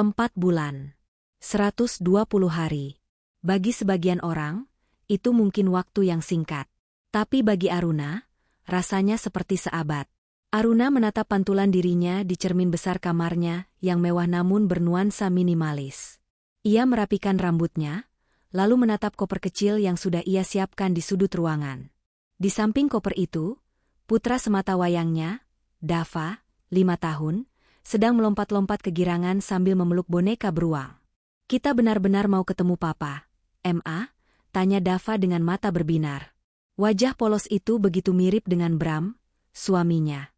4 bulan. 120 hari. Bagi sebagian orang, itu mungkin waktu yang singkat. Tapi bagi Aruna, rasanya seperti seabad. Aruna menatap pantulan dirinya di cermin besar kamarnya yang mewah namun bernuansa minimalis. Ia merapikan rambutnya, lalu menatap koper kecil yang sudah ia siapkan di sudut ruangan. Di samping koper itu, putra semata wayangnya, Dava, 5 tahun, sedang melompat-lompat kegirangan sambil memeluk boneka beruang. "Kita benar-benar mau ketemu Papa, Ma?" tanya Dava dengan mata berbinar. Wajah polos itu begitu mirip dengan Bram, suaminya.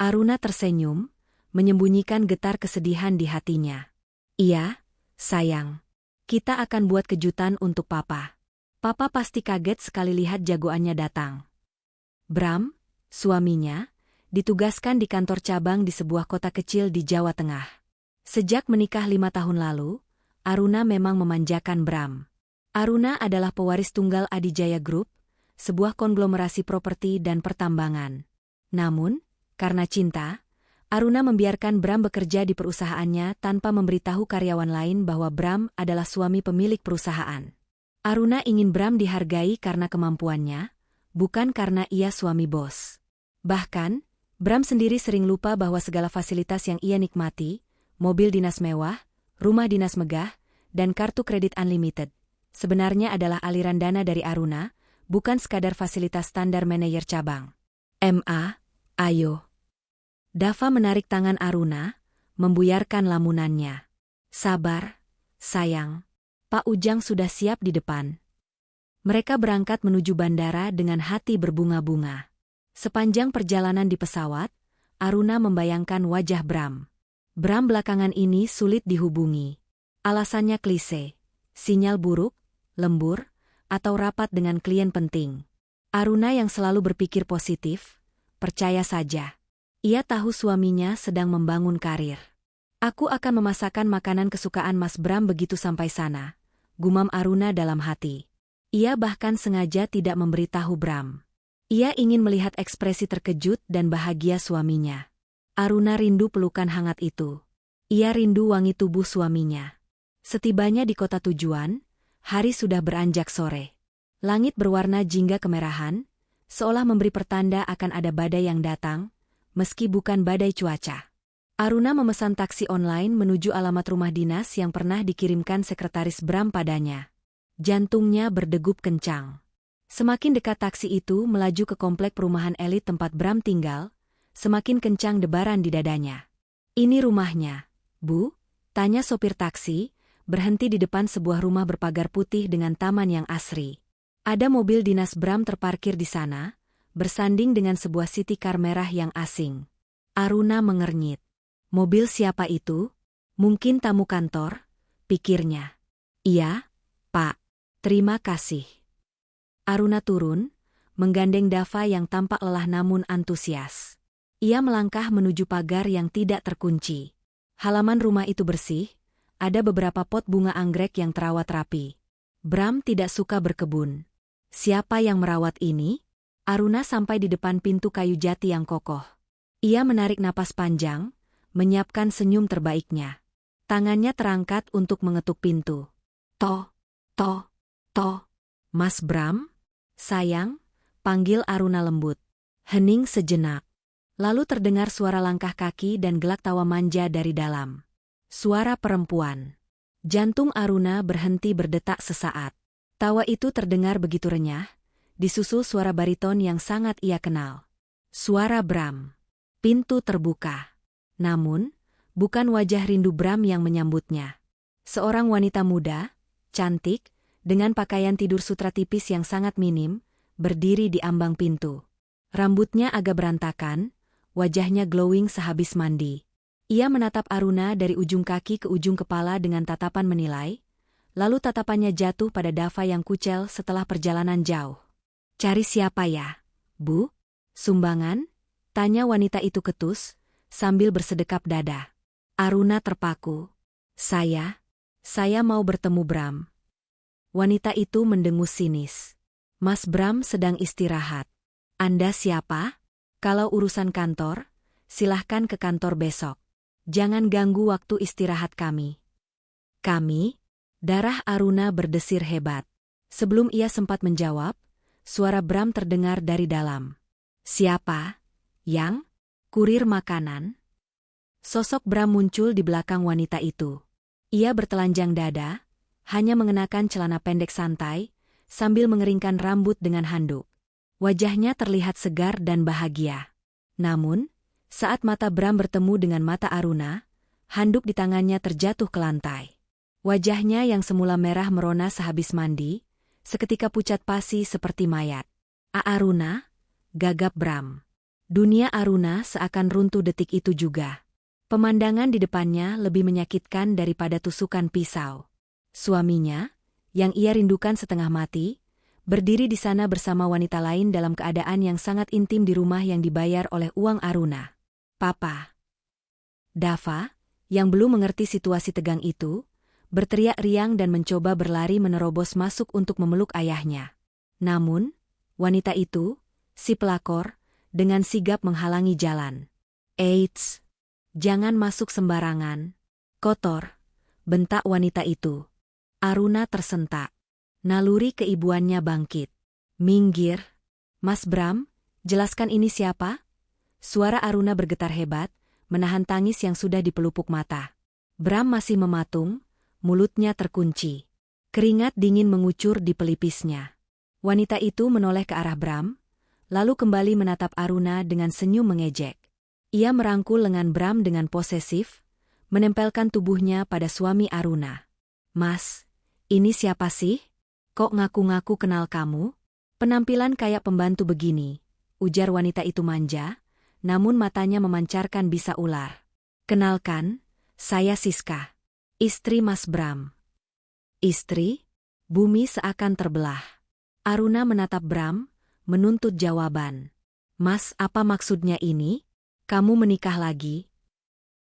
Aruna tersenyum, menyembunyikan getar kesedihan di hatinya. "Iya, sayang. Kita akan buat kejutan untuk Papa." Papa pasti kaget sekali lihat jagoannya datang. Bram, suaminya, ditugaskan di kantor cabang di sebuah kota kecil di Jawa Tengah. Sejak menikah 5 tahun lalu, Aruna memang memanjakan Bram. Aruna adalah pewaris tunggal Adijaya Group, sebuah konglomerasi properti dan pertambangan. Namun, karena cinta, Aruna membiarkan Bram bekerja di perusahaannya tanpa memberitahu karyawan lain bahwa Bram adalah suami pemilik perusahaan. Aruna ingin Bram dihargai karena kemampuannya, bukan karena ia suami bos. Bahkan, Bram sendiri sering lupa bahwa segala fasilitas yang ia nikmati, mobil dinas mewah, rumah dinas megah, dan kartu kredit unlimited, sebenarnya adalah aliran dana dari Aruna, bukan sekadar fasilitas standar manajer cabang. "Ma, ayo." Dava menarik tangan Aruna, membuyarkan lamunannya. "Sabar, sayang. Pak Ujang sudah siap di depan." Mereka berangkat menuju bandara dengan hati berbunga-bunga. Sepanjang perjalanan di pesawat, Aruna membayangkan wajah Bram. Bram belakangan ini sulit dihubungi. Alasannya klise, sinyal buruk, lembur, atau rapat dengan klien penting. Aruna yang selalu berpikir positif, percaya saja. Ia tahu suaminya sedang membangun karir. "Aku akan memasakkan makanan kesukaan Mas Bram begitu sampai sana," gumam Aruna dalam hati. Ia bahkan sengaja tidak memberitahu Bram. Ia ingin melihat ekspresi terkejut dan bahagia suaminya. Aruna rindu pelukan hangat itu. Ia rindu wangi tubuh suaminya. Setibanya di kota tujuan, hari sudah beranjak sore. Langit berwarna jingga kemerahan, seolah memberi pertanda akan ada badai yang datang, meski bukan badai cuaca. Aruna memesan taksi online menuju alamat rumah dinas yang pernah dikirimkan sekretaris Bram padanya. Jantungnya berdegup kencang. Semakin dekat taksi itu melaju ke komplek perumahan elit tempat Bram tinggal, semakin kencang debaran di dadanya. "Ini rumahnya, Bu?" tanya sopir taksi, berhenti di depan sebuah rumah berpagar putih dengan taman yang asri. Ada mobil dinas Bram terparkir di sana, bersanding dengan sebuah city car merah yang asing. Aruna mengernyit. Mobil siapa itu? Mungkin tamu kantor, pikirnya. "Iya, Pak. Terima kasih." Aruna turun, menggandeng Dava yang tampak lelah namun antusias. Ia melangkah menuju pagar yang tidak terkunci. Halaman rumah itu bersih, ada beberapa pot bunga anggrek yang terawat rapi. Bram tidak suka berkebun. Siapa yang merawat ini? Aruna sampai di depan pintu kayu jati yang kokoh. Ia menarik napas panjang, menyiapkan senyum terbaiknya. Tangannya terangkat untuk mengetuk pintu. "Toh, toh, toh." "Mas Bram? Sayang," panggil Aruna lembut. Hening sejenak. Lalu terdengar suara langkah kaki dan gelak tawa manja dari dalam. Suara perempuan. Jantung Aruna berhenti berdetak sesaat. Tawa itu terdengar begitu renyah, disusul suara bariton yang sangat ia kenal. Suara Bram. Pintu terbuka. Namun, bukan wajah rindu Bram yang menyambutnya. Seorang wanita muda, cantik, dengan pakaian tidur sutra tipis yang sangat minim, berdiri di ambang pintu. Rambutnya agak berantakan, wajahnya glowing sehabis mandi. Ia menatap Aruna dari ujung kaki ke ujung kepala dengan tatapan menilai, lalu tatapannya jatuh pada Dava yang kucel setelah perjalanan jauh. "Cari siapa ya, Bu? Sumbangan?" tanya wanita itu ketus, sambil bersedekap dada. Aruna terpaku. Saya mau bertemu Bram." Wanita itu mendengus sinis. "Mas Bram sedang istirahat. Anda siapa? Kalau urusan kantor, silahkan ke kantor besok. Jangan ganggu waktu istirahat kami." Kami? Darah Aruna berdesir hebat. Sebelum ia sempat menjawab, suara Bram terdengar dari dalam. Siapa? Yang? Kurir makanan? Sosok Bram muncul di belakang wanita itu. Ia bertelanjang dada, hanya mengenakan celana pendek santai, sambil mengeringkan rambut dengan handuk. Wajahnya terlihat segar dan bahagia. Namun, saat mata Bram bertemu dengan mata Aruna, handuk di tangannya terjatuh ke lantai. Wajahnya yang semula merah merona sehabis mandi, seketika pucat pasi seperti mayat. Aruna, gagap Bram. Dunia Aruna seakan runtuh detik itu juga. Pemandangan di depannya lebih menyakitkan daripada tusukan pisau. Suaminya, yang ia rindukan setengah mati, berdiri di sana bersama wanita lain dalam keadaan yang sangat intim di rumah yang dibayar oleh uang Aruna. Papa. Dava, yang belum mengerti situasi tegang itu, berteriak riang dan mencoba berlari menerobos masuk untuk memeluk ayahnya. Namun, wanita itu, si pelakor, dengan sigap menghalangi jalan. Eits! Jangan masuk sembarangan. Kotor, bentak wanita itu. Aruna tersentak. Naluri keibuannya bangkit. Minggir. Mas Bram, jelaskan ini siapa? Suara Aruna bergetar hebat, menahan tangis yang sudah dipelupuk mata. Bram masih mematung, mulutnya terkunci. Keringat dingin mengucur di pelipisnya. Wanita itu menoleh ke arah Bram, lalu kembali menatap Aruna dengan senyum mengejek. Ia merangkul lengan Bram dengan posesif, menempelkan tubuhnya pada suami Aruna. Mas, ini siapa sih? Kok ngaku-ngaku kenal kamu? Penampilan kayak pembantu begini, ujar wanita itu manja, namun matanya memancarkan bisa ular. Kenalkan, saya Siska. Istri Mas Bram. Istri? Bumi seakan terbelah. Aruna menatap Bram, menuntut jawaban. Mas, apa maksudnya ini? Kamu menikah lagi?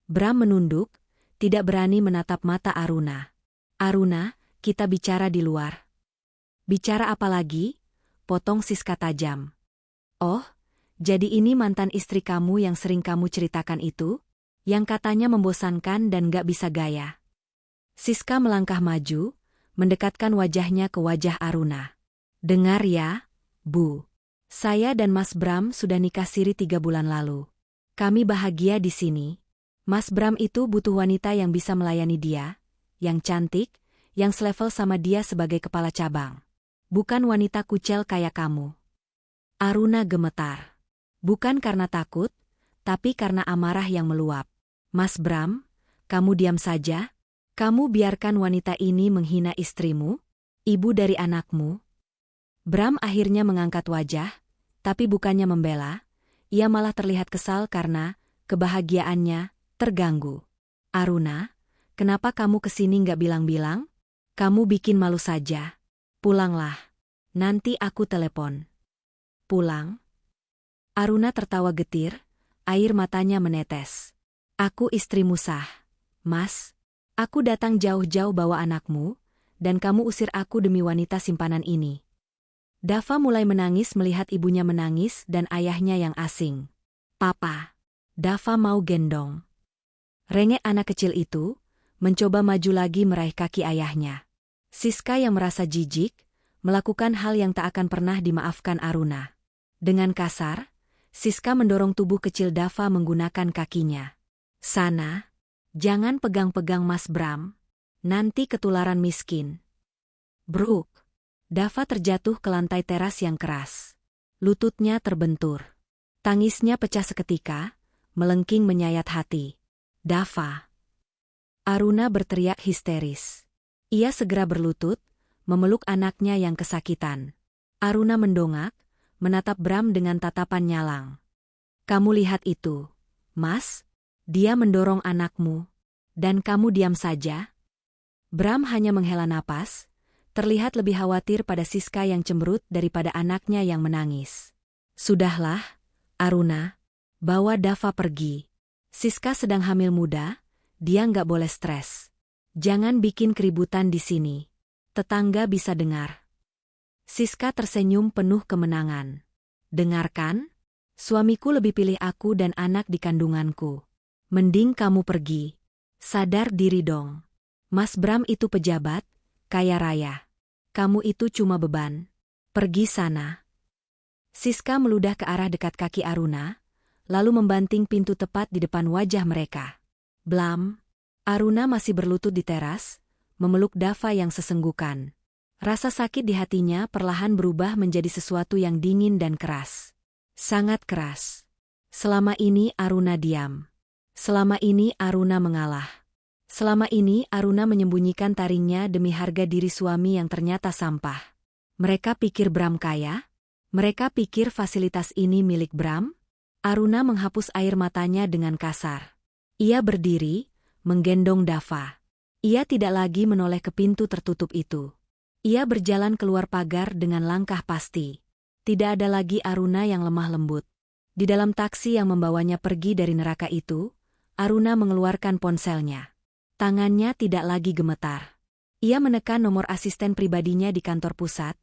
Bram menunduk, tidak berani menatap mata Aruna. Aruna, kita bicara di luar. Bicara apa lagi? Potong Siska tajam. Oh, jadi ini mantan istri kamu yang sering kamu ceritakan itu? Yang katanya membosankan dan gak bisa gaya. Siska melangkah maju, mendekatkan wajahnya ke wajah Aruna. Dengar ya, Bu. Saya dan Mas Bram sudah nikah siri 3 bulan lalu. Kami bahagia di sini. Mas Bram itu butuh wanita yang bisa melayani dia, yang cantik, yang selevel sama dia sebagai kepala cabang. Bukan wanita kucel kayak kamu. Aruna gemetar. Bukan karena takut, tapi karena amarah yang meluap. Mas Bram, kamu diam saja. Kamu biarkan wanita ini menghina istrimu, ibu dari anakmu. Bram akhirnya mengangkat wajah, tapi bukannya membela, ia malah terlihat kesal karena kebahagiaannya terganggu. Aruna, kenapa kamu kesini nggak bilang-bilang? Kamu bikin malu saja. Pulanglah. Nanti aku telepon. Pulang? Aruna tertawa getir, air matanya menetes. Aku istrimu sah. Mas, aku datang jauh-jauh bawa anakmu, dan kamu usir aku demi wanita simpanan ini. Dava mulai menangis melihat ibunya menangis dan ayahnya yang asing. Papa. Dava mau gendong. Rengek anak kecil itu, mencoba maju lagi meraih kaki ayahnya. Siska yang merasa jijik, melakukan hal yang tak akan pernah dimaafkan Aruna. Dengan kasar, Siska mendorong tubuh kecil Dava menggunakan kakinya. Sana, jangan pegang-pegang Mas Bram, nanti ketularan miskin. Bruk. Dava terjatuh ke lantai teras yang keras. Lututnya terbentur. Tangisnya pecah seketika, melengking menyayat hati. Dava. Aruna berteriak histeris. Ia segera berlutut, memeluk anaknya yang kesakitan. Aruna mendongak, menatap Bram dengan tatapan nyalang. Kamu lihat itu, Mas? Dia mendorong anakmu. Dan kamu diam saja? Bram hanya menghela napas, terlihat lebih khawatir pada Siska yang cemberut daripada anaknya yang menangis. Sudahlah, Aruna, bawa Dava pergi. Siska sedang hamil muda, dia nggak boleh stres. Jangan bikin keributan di sini. Tetangga bisa dengar. Siska tersenyum penuh kemenangan. Dengarkan? Suamiku lebih pilih aku dan anak di kandunganku. Mending kamu pergi. Sadar diri dong. Mas Bram itu pejabat, kaya raya. Kamu itu cuma beban. Pergi sana. Siska meludah ke arah dekat kaki Aruna, lalu membanting pintu tepat di depan wajah mereka. Blam. Aruna masih berlutut di teras, memeluk Dava yang sesenggukan. Rasa sakit di hatinya perlahan berubah menjadi sesuatu yang dingin dan keras. Sangat keras. Selama ini Aruna diam. Selama ini Aruna mengalah. Selama ini Aruna menyembunyikan taringnya demi harga diri suami yang ternyata sampah. Mereka pikir Bram kaya? Mereka pikir fasilitas ini milik Bram? Aruna menghapus air matanya dengan kasar. Ia berdiri, menggendong Dava. Ia tidak lagi menoleh ke pintu tertutup itu. Ia berjalan keluar pagar dengan langkah pasti. Tidak ada lagi Aruna yang lemah lembut. Di dalam taksi yang membawanya pergi dari neraka itu, Aruna mengeluarkan ponselnya. Tangannya tidak lagi gemetar. Ia menekan nomor asisten pribadinya di kantor pusat,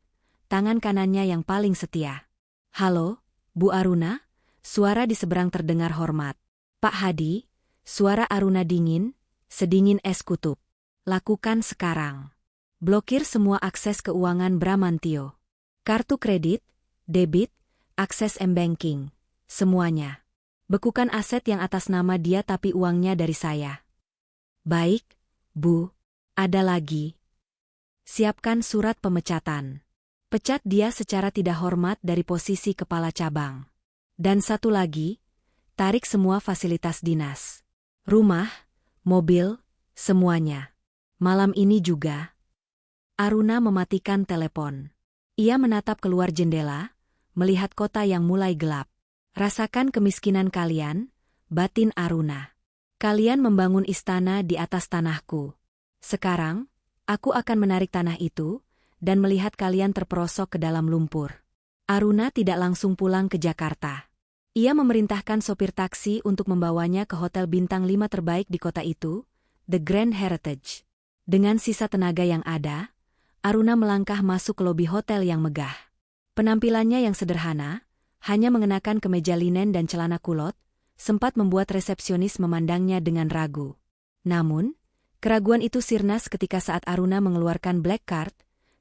tangan kanannya yang paling setia. "Halo, Bu Aruna?" Suara di seberang terdengar hormat. "Pak Hadi," suara Aruna dingin, sedingin es kutub. "Lakukan sekarang. Blokir semua akses keuangan Bramantio. Kartu kredit, debit, akses M-Banking, semuanya. Bekukan aset yang atas nama dia tapi uangnya dari saya." "Baik, Bu. Ada lagi. Siapkan surat pemecatan. Pecat dia secara tidak hormat dari posisi kepala cabang. Dan satu lagi, tarik semua fasilitas dinas. Rumah, mobil, semuanya. Malam ini juga." Aruna mematikan telepon. Ia menatap keluar jendela, melihat kota yang mulai gelap. "Rasakan kemiskinan kalian," batin Aruna. "Kalian membangun istana di atas tanahku. Sekarang, aku akan menarik tanah itu, dan melihat kalian terperosok ke dalam lumpur." Aruna tidak langsung pulang ke Jakarta. Ia memerintahkan sopir taksi untuk membawanya ke hotel bintang 5 terbaik di kota itu, The Grand Heritage. Dengan sisa tenaga yang ada, Aruna melangkah masuk ke lobi hotel yang megah. Penampilannya yang sederhana, hanya mengenakan kemeja linen dan celana kulot, sempat membuat resepsionis memandangnya dengan ragu. Namun, keraguan itu sirnas ketika saat Aruna mengeluarkan Black Card,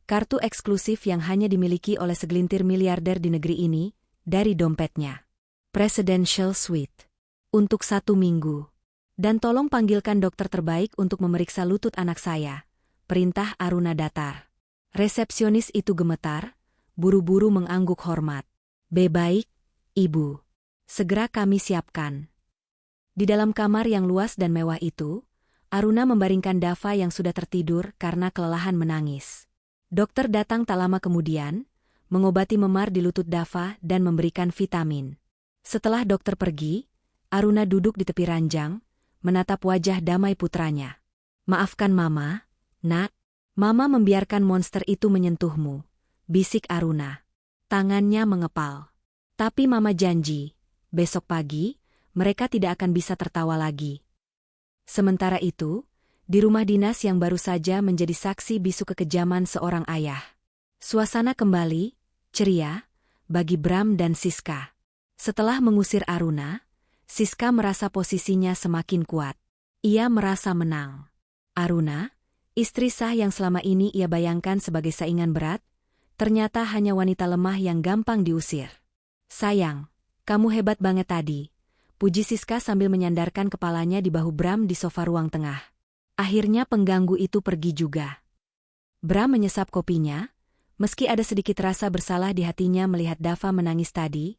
kartu eksklusif yang hanya dimiliki oleh segelintir miliarder di negeri ini, dari dompetnya. "Presidential Suite. Untuk 1 minggu. Dan tolong panggilkan dokter terbaik untuk memeriksa lutut anak saya," perintah Aruna datar. Resepsionis itu gemetar, buru-buru mengangguk hormat. "Baik, Ibu. Segera kami siapkan." Di dalam kamar yang luas dan mewah itu, Aruna membaringkan Dava yang sudah tertidur karena kelelahan menangis. Dokter datang tak lama kemudian, mengobati memar di lutut Dava dan memberikan vitamin. Setelah dokter pergi, Aruna duduk di tepi ranjang, menatap wajah damai putranya. "Maafkan Mama, Nak. Mama membiarkan monster itu menyentuhmu," bisik Aruna. Tangannya mengepal. "Tapi Mama janji, besok pagi, mereka tidak akan bisa tertawa lagi." Sementara itu, di rumah dinas yang baru saja menjadi saksi bisu kekejaman seorang ayah. Suasana kembali, ceria, bagi Bram dan Siska. Setelah mengusir Aruna, Siska merasa posisinya semakin kuat. Ia merasa menang. Aruna, istri sah yang selama ini ia bayangkan sebagai saingan berat, ternyata hanya wanita lemah yang gampang diusir. "Sayang, kamu hebat banget tadi," puji Siska sambil menyandarkan kepalanya di bahu Bram di sofa ruang tengah. Akhirnya pengganggu itu pergi juga. Bram menyesap kopinya, meski ada sedikit rasa bersalah di hatinya melihat Dava menangis tadi,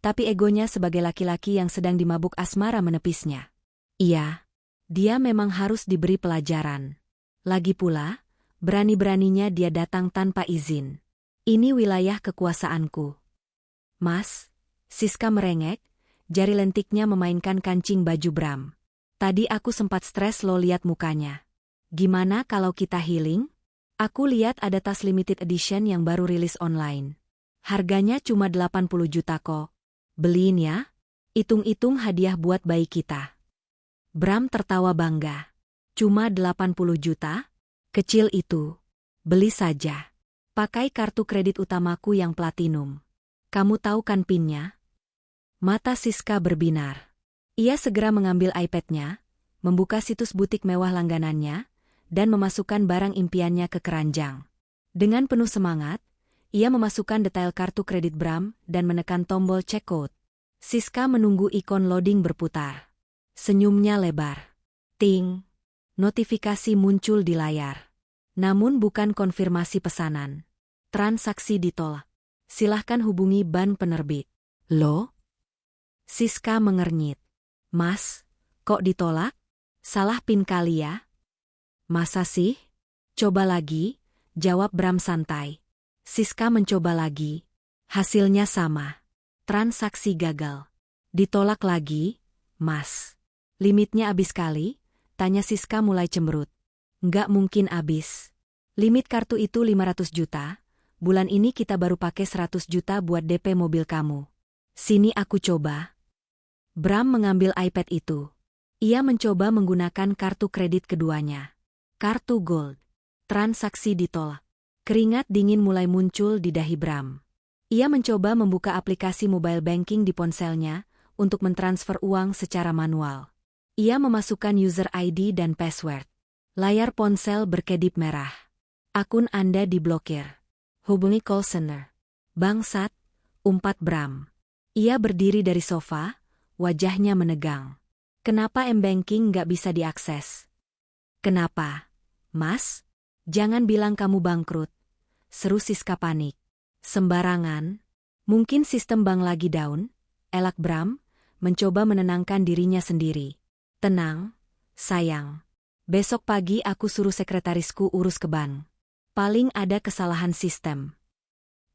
tapi egonya sebagai laki-laki yang sedang dimabuk asmara menepisnya. Iya, dia memang harus diberi pelajaran. Lagi pula, berani-beraninya dia datang tanpa izin. "Ini wilayah kekuasaanku." "Mas," Siska merengek, jari lentiknya memainkan kancing baju Bram. "Tadi aku sempat stres lo liat mukanya. Gimana kalau kita healing? Aku lihat ada tas limited edition yang baru rilis online. Harganya cuma 80 juta kok. Beliin ya? Hitung-hitung hadiah buat bayi kita." Bram tertawa bangga. "Cuma 80 juta? Kecil itu. Beli saja. Pakai kartu kredit utamaku yang platinum. Kamu tahu kan PIN-nya?" Mata Siska berbinar. Ia segera mengambil iPad-nya, membuka situs butik mewah langganannya, dan memasukkan barang impiannya ke keranjang. Dengan penuh semangat, ia memasukkan detail kartu kredit Bram dan menekan tombol checkout. Siska menunggu ikon loading berputar. Senyumnya lebar. Ting! Notifikasi muncul di layar. Namun bukan konfirmasi pesanan. Transaksi ditolak. Silahkan hubungi bank penerbit. Loh? Siska mengernyit. Mas, kok ditolak? Salah PIN kali ya? Masa sih? Coba lagi, jawab Bram santai. Siska mencoba lagi. Hasilnya sama. Transaksi gagal. Ditolak lagi, Mas. Limitnya habis kali? Tanya Siska mulai cemberut. Nggak mungkin habis. Limit kartu itu 500 juta. Bulan ini kita baru pakai 100 juta buat DP mobil kamu. Sini aku coba. Bram mengambil iPad itu. Ia mencoba menggunakan kartu kredit keduanya. Kartu Gold. Transaksi ditolak. Keringat dingin mulai muncul di dahi Bram. Ia mencoba membuka aplikasi mobile banking di ponselnya untuk mentransfer uang secara manual. Ia memasukkan user ID dan password. Layar ponsel berkedip merah. Akun Anda diblokir. Hubungi call center. Bangsat, umpat Bram. Ia berdiri dari sofa, wajahnya menegang. Kenapa M-Banking nggak bisa diakses? Kenapa? Mas? Jangan bilang kamu bangkrut. Seru Siska panik. Sembarangan. Mungkin sistem bank lagi down? Elak Bram, mencoba menenangkan dirinya sendiri. Tenang, sayang. Besok pagi aku suruh sekretarisku urus ke bank. Paling ada kesalahan sistem.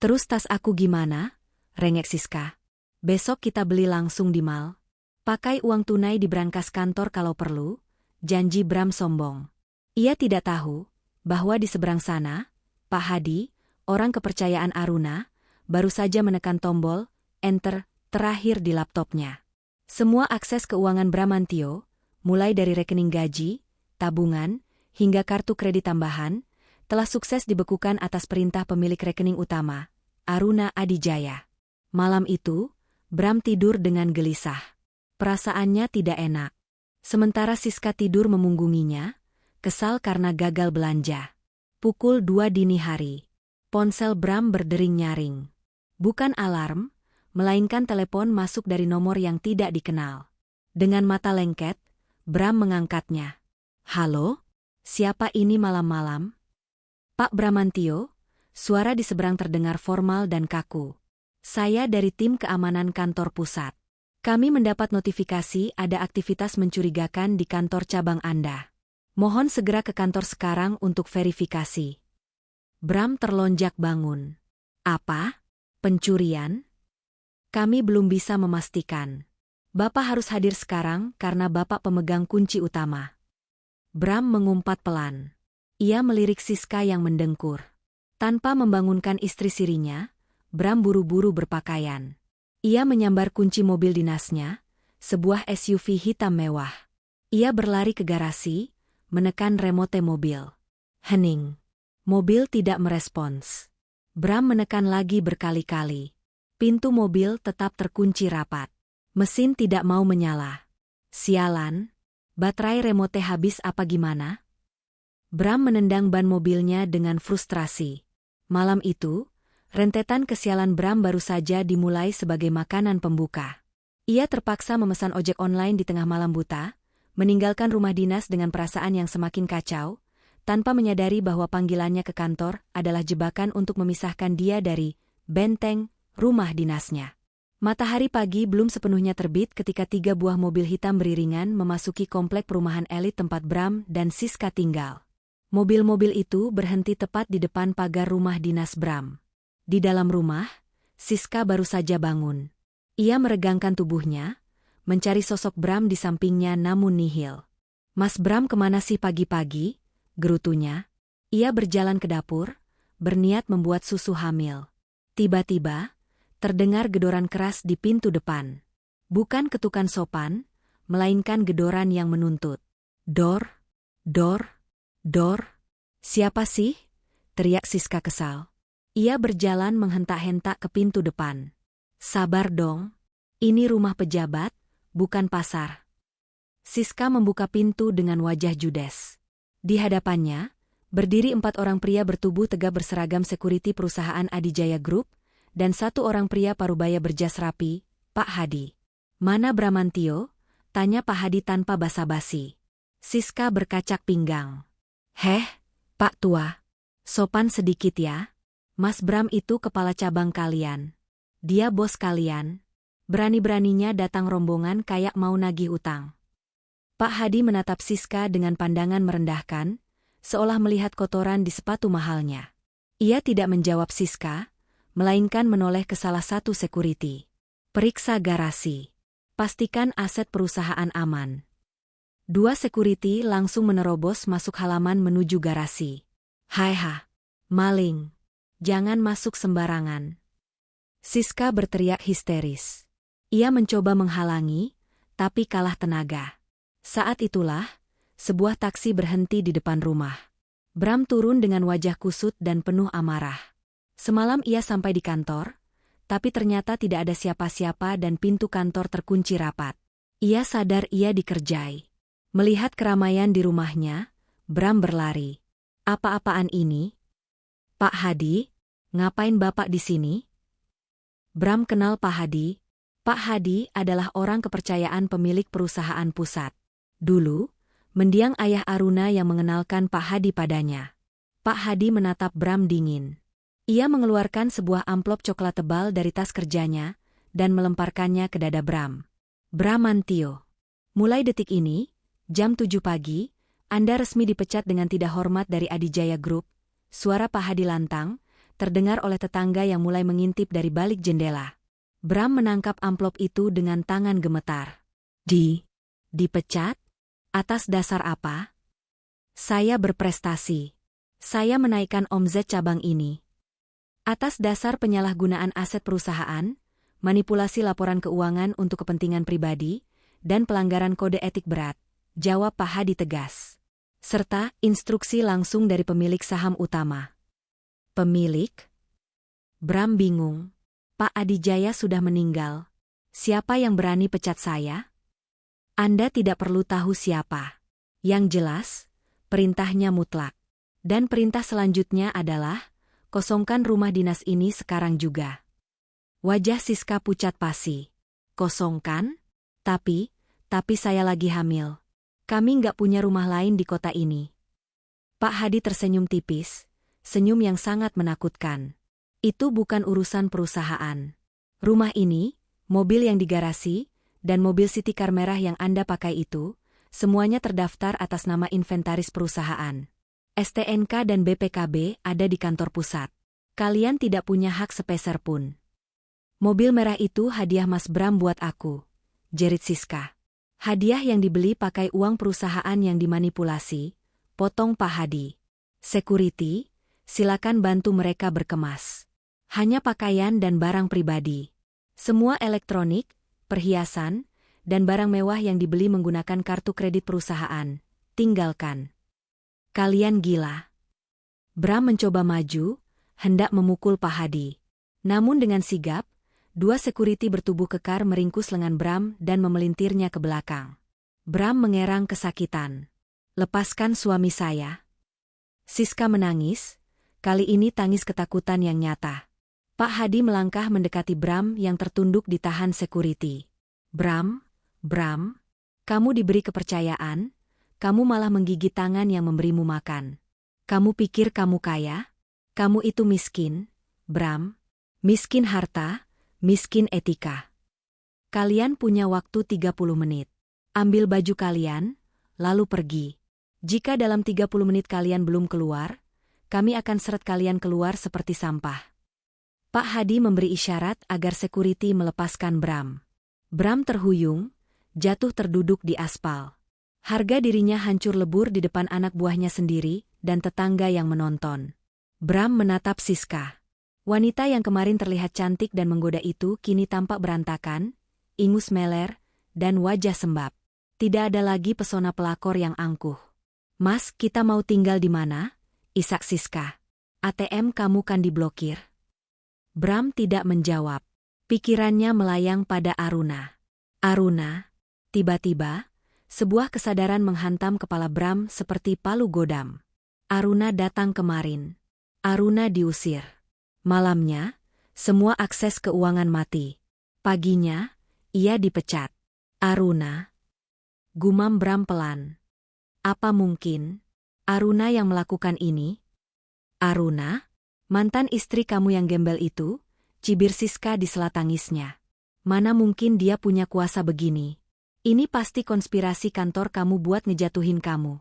Terus tas aku gimana? Rengek Siska. Besok kita beli langsung di mall. Pakai uang tunai di brankas kantor kalau perlu, janji Bram sombong. Ia tidak tahu bahwa di seberang sana, Pak Hadi, orang kepercayaan Aruna, baru saja menekan tombol Enter terakhir di laptopnya. Semua akses keuangan Bramantio, mulai dari rekening gaji, tabungan, hingga kartu kredit tambahan, telah sukses dibekukan atas perintah pemilik rekening utama, Aruna Adijaya. Malam itu, Bram tidur dengan gelisah. Perasaannya tidak enak. Sementara Siska tidur memunggunginya, kesal karena gagal belanja. Pukul 2 dini hari. Ponsel Bram berdering nyaring. Bukan alarm, melainkan telepon masuk dari nomor yang tidak dikenal. Dengan mata lengket, Bram mengangkatnya. Halo? Siapa ini malam-malam? Pak Bramantio, suara di seberang terdengar formal dan kaku. Saya dari tim keamanan kantor pusat. Kami mendapat notifikasi ada aktivitas mencurigakan di kantor cabang Anda. Mohon segera ke kantor sekarang untuk verifikasi. Bram terlonjak bangun. Apa? Pencurian? Kami belum bisa memastikan. Bapak harus hadir sekarang karena Bapak pemegang kunci utama. Bram mengumpat pelan. Ia melirik Siska yang mendengkur. Tanpa membangunkan istri sirinya, Bram buru-buru berpakaian. Ia menyambar kunci mobil dinasnya, sebuah SUV hitam mewah. Ia berlari ke garasi, menekan remote mobil. Hening. Mobil tidak merespons. Bram menekan lagi berkali-kali. Pintu mobil tetap terkunci rapat. Mesin tidak mau menyala. Sialan, baterai remote habis apa gimana? Bram menendang ban mobilnya dengan frustrasi. Malam itu, rentetan kesialan Bram baru saja dimulai sebagai makanan pembuka. Ia terpaksa memesan ojek online di tengah malam buta, meninggalkan rumah dinas dengan perasaan yang semakin kacau, tanpa menyadari bahwa panggilannya ke kantor adalah jebakan untuk memisahkan dia dari benteng rumah dinasnya. Matahari pagi belum sepenuhnya terbit ketika 3 buah mobil hitam beriringan memasuki komplek perumahan elit tempat Bram dan Siska tinggal. Mobil-mobil itu berhenti tepat di depan pagar rumah dinas Bram. Di dalam rumah, Siska baru saja bangun. Ia meregangkan tubuhnya, mencari sosok Bram di sampingnya namun nihil. Mas Bram kemana sih pagi-pagi? Gerutunya. Ia berjalan ke dapur, berniat membuat susu hamil. Tiba-tiba, terdengar gedoran keras di pintu depan. Bukan ketukan sopan, melainkan gedoran yang menuntut. Dor, dor, dor. Siapa sih? Teriak Siska kesal. Ia berjalan menghentak-hentak ke pintu depan. Sabar dong. Ini rumah pejabat, bukan pasar. Siska membuka pintu dengan wajah judes. Di hadapannya, berdiri 4 orang pria bertubuh tegap berseragam sekuriti perusahaan Adijaya Group, dan 1 orang pria parubaya berjas rapi, Pak Hadi. Mana Bramantio? Tanya Pak Hadi tanpa basa-basi. Siska berkacak pinggang. Heh, Pak Tua. Sopan sedikit ya. Mas Bram itu kepala cabang kalian. Dia bos kalian. Berani-beraninya datang rombongan kayak mau nagih utang. Pak Hadi menatap Siska dengan pandangan merendahkan, seolah melihat kotoran di sepatu mahalnya. Ia tidak menjawab Siska, melainkan menoleh ke salah satu sekuriti. Periksa garasi. Pastikan aset perusahaan aman. 2 sekuriti langsung menerobos masuk halaman menuju garasi. Hai, maling. Jangan masuk sembarangan. Siska berteriak histeris. Ia mencoba menghalangi, tapi kalah tenaga. Saat itulah, sebuah taksi berhenti di depan rumah. Bram turun dengan wajah kusut dan penuh amarah. Semalam ia sampai di kantor, tapi ternyata tidak ada siapa-siapa dan pintu kantor terkunci rapat. Ia sadar ia dikerjai. Melihat keramaian di rumahnya, Bram berlari. Apa-apaan ini? Pak Hadi, ngapain Bapak di sini? Bram kenal Pak Hadi. Pak Hadi adalah orang kepercayaan pemilik perusahaan pusat. Dulu, mendiang ayah Aruna yang mengenalkan Pak Hadi padanya. Pak Hadi menatap Bram dingin. Ia mengeluarkan sebuah amplop coklat tebal dari tas kerjanya dan melemparkannya ke dada Bram. Bramantio. Mulai detik ini, jam 7 pagi, Anda resmi dipecat dengan tidak hormat dari Adijaya Group. Suara Pak Hadi lantang, terdengar oleh tetangga yang mulai mengintip dari balik jendela. Bram menangkap amplop itu dengan tangan gemetar. Dipecat? Atas dasar apa? Saya berprestasi. Saya menaikkan omzet cabang ini. Atas dasar penyalahgunaan aset perusahaan, manipulasi laporan keuangan untuk kepentingan pribadi, dan pelanggaran kode etik berat, jawab Pak Hadi tegas. Serta instruksi langsung dari pemilik saham utama. Pemilik? Bram bingung. Pak Adijaya sudah meninggal. Siapa yang berani pecat saya? Anda tidak perlu tahu siapa. Yang jelas, perintahnya mutlak. Dan perintah selanjutnya adalah, kosongkan rumah dinas ini sekarang juga. Wajah Siska pucat pasi. Kosongkan? Tapi saya lagi hamil. Kami nggak punya rumah lain di kota ini. Pak Hadi tersenyum tipis, senyum yang sangat menakutkan. Itu bukan urusan perusahaan. Rumah ini, mobil yang di garasi, dan mobil City Car merah yang Anda pakai itu, semuanya terdaftar atas nama inventaris perusahaan. STNK dan BPKB ada di kantor pusat. Kalian tidak punya hak sepeser pun. Mobil merah itu hadiah Mas Bram buat aku, jerit Siska. Hadiah yang dibeli pakai uang perusahaan yang dimanipulasi, potong Pak Hadi. Security, silakan bantu mereka berkemas. Hanya pakaian dan barang pribadi. Semua elektronik, perhiasan, dan barang mewah yang dibeli menggunakan kartu kredit perusahaan, tinggalkan. Kalian gila. Bram mencoba maju, hendak memukul Pak Hadi. Namun dengan sigap, 2 sekuriti bertubuh kekar meringkus lengan Bram dan memelintirnya ke belakang. Bram mengerang kesakitan. Lepaskan suami saya. Siska menangis, kali ini tangis ketakutan yang nyata. Pak Hadi melangkah mendekati Bram yang tertunduk ditahan sekuriti. Bram, kamu diberi kepercayaan, kamu malah menggigit tangan yang memberimu makan. Kamu pikir kamu kaya? Kamu itu miskin, Bram. Miskin harta, miskin etika. Kalian punya waktu 30 menit. Ambil baju kalian, lalu pergi. Jika dalam 30 menit kalian belum keluar, kami akan seret kalian keluar seperti sampah. Pak Hadi memberi isyarat agar sekuriti melepaskan Bram. Bram terhuyung, jatuh terduduk di aspal. Harga dirinya hancur lebur di depan anak buahnya sendiri dan tetangga yang menonton. Bram menatap Siska. Wanita yang kemarin terlihat cantik dan menggoda itu kini tampak berantakan, ingus meler, dan wajah sembab. Tidak ada lagi pesona pelakor yang angkuh. Mas, kita mau tinggal di mana? Isak Siska. ATM kamu kan diblokir. Bram tidak menjawab. Pikirannya melayang pada Aruna. Aruna. Tiba-tiba, Sebuah kesadaran menghantam kepala Bram seperti palu godam. Aruna datang kemarin. Aruna diusir. Malamnya, semua akses keuangan mati. Paginya, ia dipecat. Aruna. Gumam Bram pelan. Apa mungkin Aruna yang melakukan ini? Aruna? Mantan istri kamu yang gembel itu? Cibir Siska di sela tangisnya. Mana mungkin dia punya kuasa begini? Ini pasti konspirasi kantor kamu buat ngejatuhin kamu.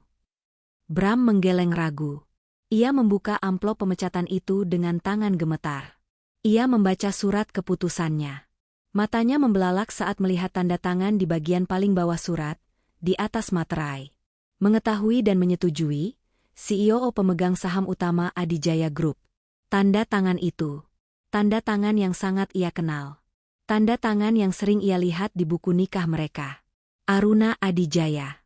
Bram menggeleng ragu. Ia membuka amplop pemecatan itu dengan tangan gemetar. Ia membaca surat keputusannya. Matanya membelalak saat melihat tanda tangan di bagian paling bawah surat, di atas materai. Mengetahui dan menyetujui, CEO pemegang saham utama Adijaya Group. Tanda tangan itu. Tanda tangan yang sangat ia kenal. Tanda tangan yang sering ia lihat di buku nikah mereka. Aruna Adijaya.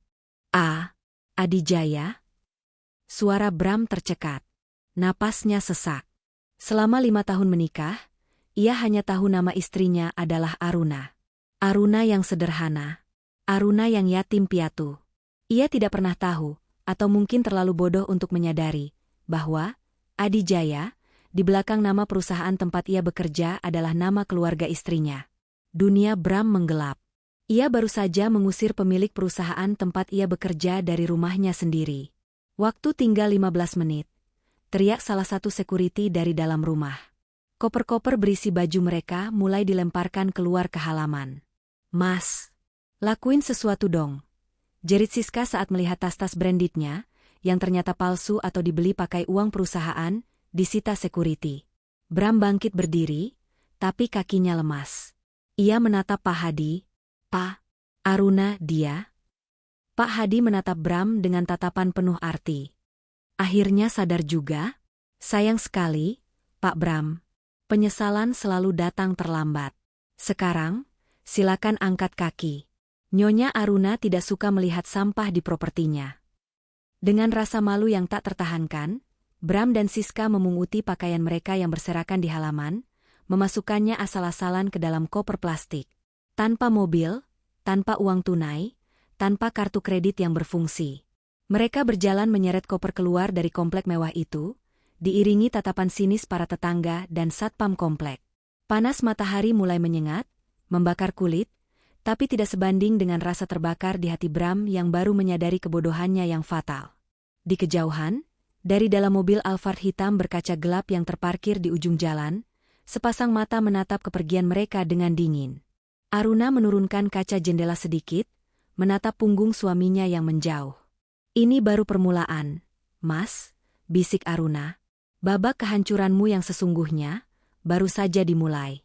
Adijaya? Suara Bram tercekat. Napasnya sesak. Selama 5 tahun menikah, ia hanya tahu nama istrinya adalah Aruna. Aruna yang sederhana. Aruna yang yatim piatu. Ia tidak pernah tahu, atau mungkin terlalu bodoh untuk menyadari, bahwa Adijaya, di belakang nama perusahaan tempat ia bekerja adalah nama keluarga istrinya. Dunia Bram menggelap. Ia baru saja mengusir pemilik perusahaan tempat ia bekerja dari rumahnya sendiri. Waktu tinggal 15 menit. Teriak salah satu security dari dalam rumah. Koper-koper berisi baju mereka mulai dilemparkan keluar ke halaman. Mas, lakuin sesuatu dong. Jerit Siska saat melihat tas-tas brandednya, yang ternyata palsu atau dibeli pakai uang perusahaan, disita security. Bram bangkit berdiri, tapi kakinya lemas. Ia menatap Pak Hadi. Pak, Aruna dia? Pak Hadi menatap Bram dengan tatapan penuh arti. Akhirnya sadar juga? Sayang sekali, Pak Bram. Penyesalan selalu datang terlambat. Sekarang, silakan angkat kaki. Nyonya Aruna tidak suka melihat sampah di propertinya. Dengan rasa malu yang tak tertahankan, Bram dan Siska memunguti pakaian mereka yang berserakan di halaman, memasukkannya asal-asalan ke dalam koper plastik. Tanpa mobil, tanpa uang tunai, tanpa kartu kredit yang berfungsi. Mereka berjalan menyeret koper keluar dari komplek mewah itu, diiringi tatapan sinis para tetangga dan satpam komplek. Panas matahari mulai menyengat, membakar kulit, tapi tidak sebanding dengan rasa terbakar di hati Bram yang baru menyadari kebodohannya yang fatal. Di kejauhan, dari dalam mobil Alphard hitam berkaca gelap yang terparkir di ujung jalan, sepasang mata menatap kepergian mereka dengan dingin. Aruna menurunkan kaca jendela sedikit, menatap punggung suaminya yang menjauh. Ini baru permulaan, Mas, bisik Aruna. Babak kehancuranmu yang sesungguhnya, baru saja dimulai.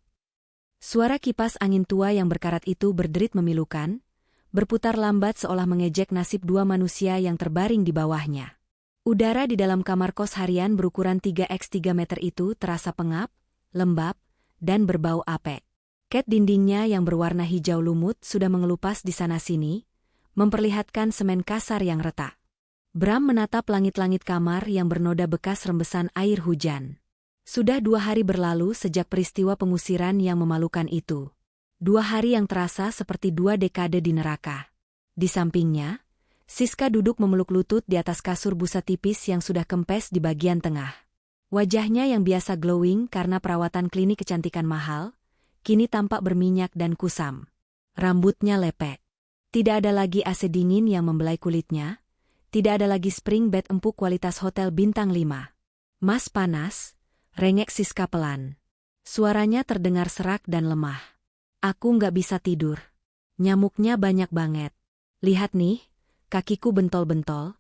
Suara kipas angin tua yang berkarat itu berderit memilukan, berputar lambat seolah mengejek nasib dua manusia yang terbaring di bawahnya. Udara di dalam kamar kos harian berukuran 3x3 meter itu terasa pengap, lembab, dan berbau apek. Cat dindingnya yang berwarna hijau lumut sudah mengelupas di sana-sini, memperlihatkan semen kasar yang retak. Bram menatap langit-langit kamar yang bernoda bekas rembesan air hujan. Sudah 2 hari berlalu sejak peristiwa pengusiran yang memalukan itu. 2 hari yang terasa seperti 2 dekade di neraka. Di sampingnya, Siska duduk memeluk lutut di atas kasur busa tipis yang sudah kempes di bagian tengah. Wajahnya yang biasa glowing karena perawatan klinik kecantikan mahal, kini tampak berminyak dan kusam. Rambutnya lepek. Tidak ada lagi AC dingin yang membelai kulitnya, tidak ada lagi spring bed empuk kualitas hotel bintang 5. Mas panas, rengek Siska pelan. Suaranya terdengar serak dan lemah. Aku nggak bisa tidur. Nyamuknya banyak banget. Lihat nih, kakiku bentol-bentol.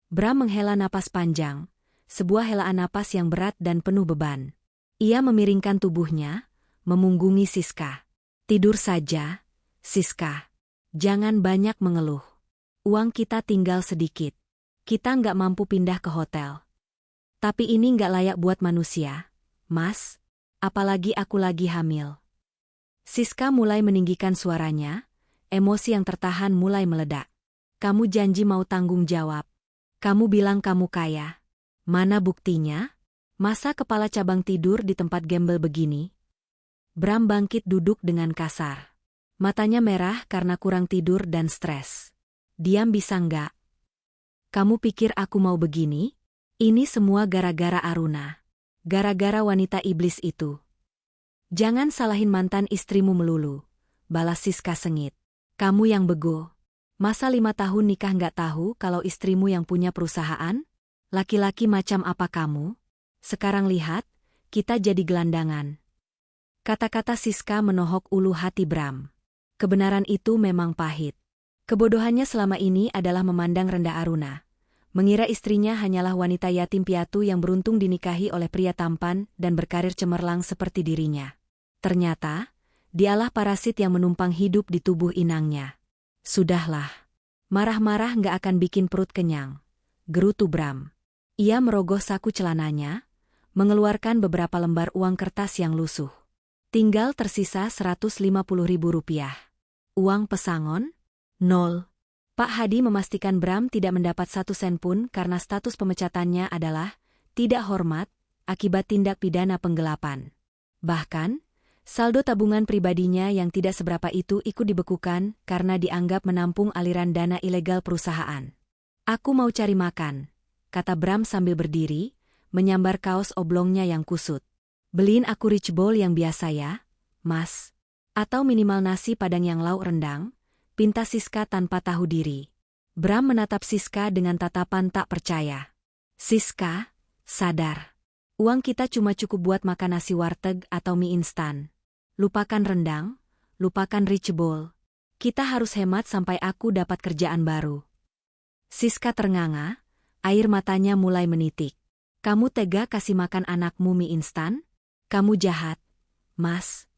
Bram menghela napas panjang, sebuah helaan napas yang berat dan penuh beban. Ia memiringkan tubuhnya, memunggungi Siska. Tidur saja, Siska. Jangan banyak mengeluh. Uang kita tinggal sedikit. Kita nggak mampu pindah ke hotel. Tapi ini nggak layak buat manusia, Mas. Apalagi aku lagi hamil. Siska mulai meninggikan suaranya, emosi yang tertahan mulai meledak. Kamu janji mau tanggung jawab. Kamu bilang kamu kaya. Mana buktinya? Masa kepala cabang tidur di tempat gembel begini? Bram bangkit duduk dengan kasar. Matanya merah karena kurang tidur dan stres. Diam bisa nggak? Kamu pikir aku mau begini? Ini semua gara-gara Aruna. Gara-gara wanita iblis itu. Jangan salahin mantan istrimu melulu, balas Siska sengit. Kamu yang bego. Masa 5 tahun nikah nggak tahu kalau istrimu yang punya perusahaan? Laki-laki macam apa kamu? Sekarang lihat, kita jadi gelandangan. Kata-kata Siska menohok ulu hati Bram. Kebenaran itu memang pahit. Kebodohannya selama ini adalah memandang rendah Aruna. Mengira istrinya hanyalah wanita yatim piatu yang beruntung dinikahi oleh pria tampan dan berkarir cemerlang seperti dirinya. Ternyata, dialah parasit yang menumpang hidup di tubuh inangnya. Sudahlah. Marah-marah nggak akan bikin perut kenyang. Gerutu Bram. Ia merogoh saku celananya, mengeluarkan beberapa lembar uang kertas yang lusuh. Tinggal tersisa Rp150.000. Uang pesangon? 0. Pak Hadi memastikan Bram tidak mendapat 1 sen pun karena status pemecatannya adalah tidak hormat akibat tindak pidana penggelapan. Bahkan, saldo tabungan pribadinya yang tidak seberapa itu ikut dibekukan karena dianggap menampung aliran dana ilegal perusahaan. Aku mau cari makan, kata Bram sambil berdiri, menyambar kaos oblongnya yang kusut. Beliin aku rich bowl yang biasa ya, Mas. Atau minimal nasi padang yang lauk rendang, pinta Siska tanpa tahu diri. Bram menatap Siska dengan tatapan tak percaya. Siska, sadar. Uang kita cuma cukup buat makan nasi warteg atau mie instan. Lupakan rendang, lupakan rich bowl. Kita harus hemat sampai aku dapat kerjaan baru. Siska ternganga, air matanya mulai menitik. Kamu tega kasih makan anakmu mie instan? Kamu jahat, Mas.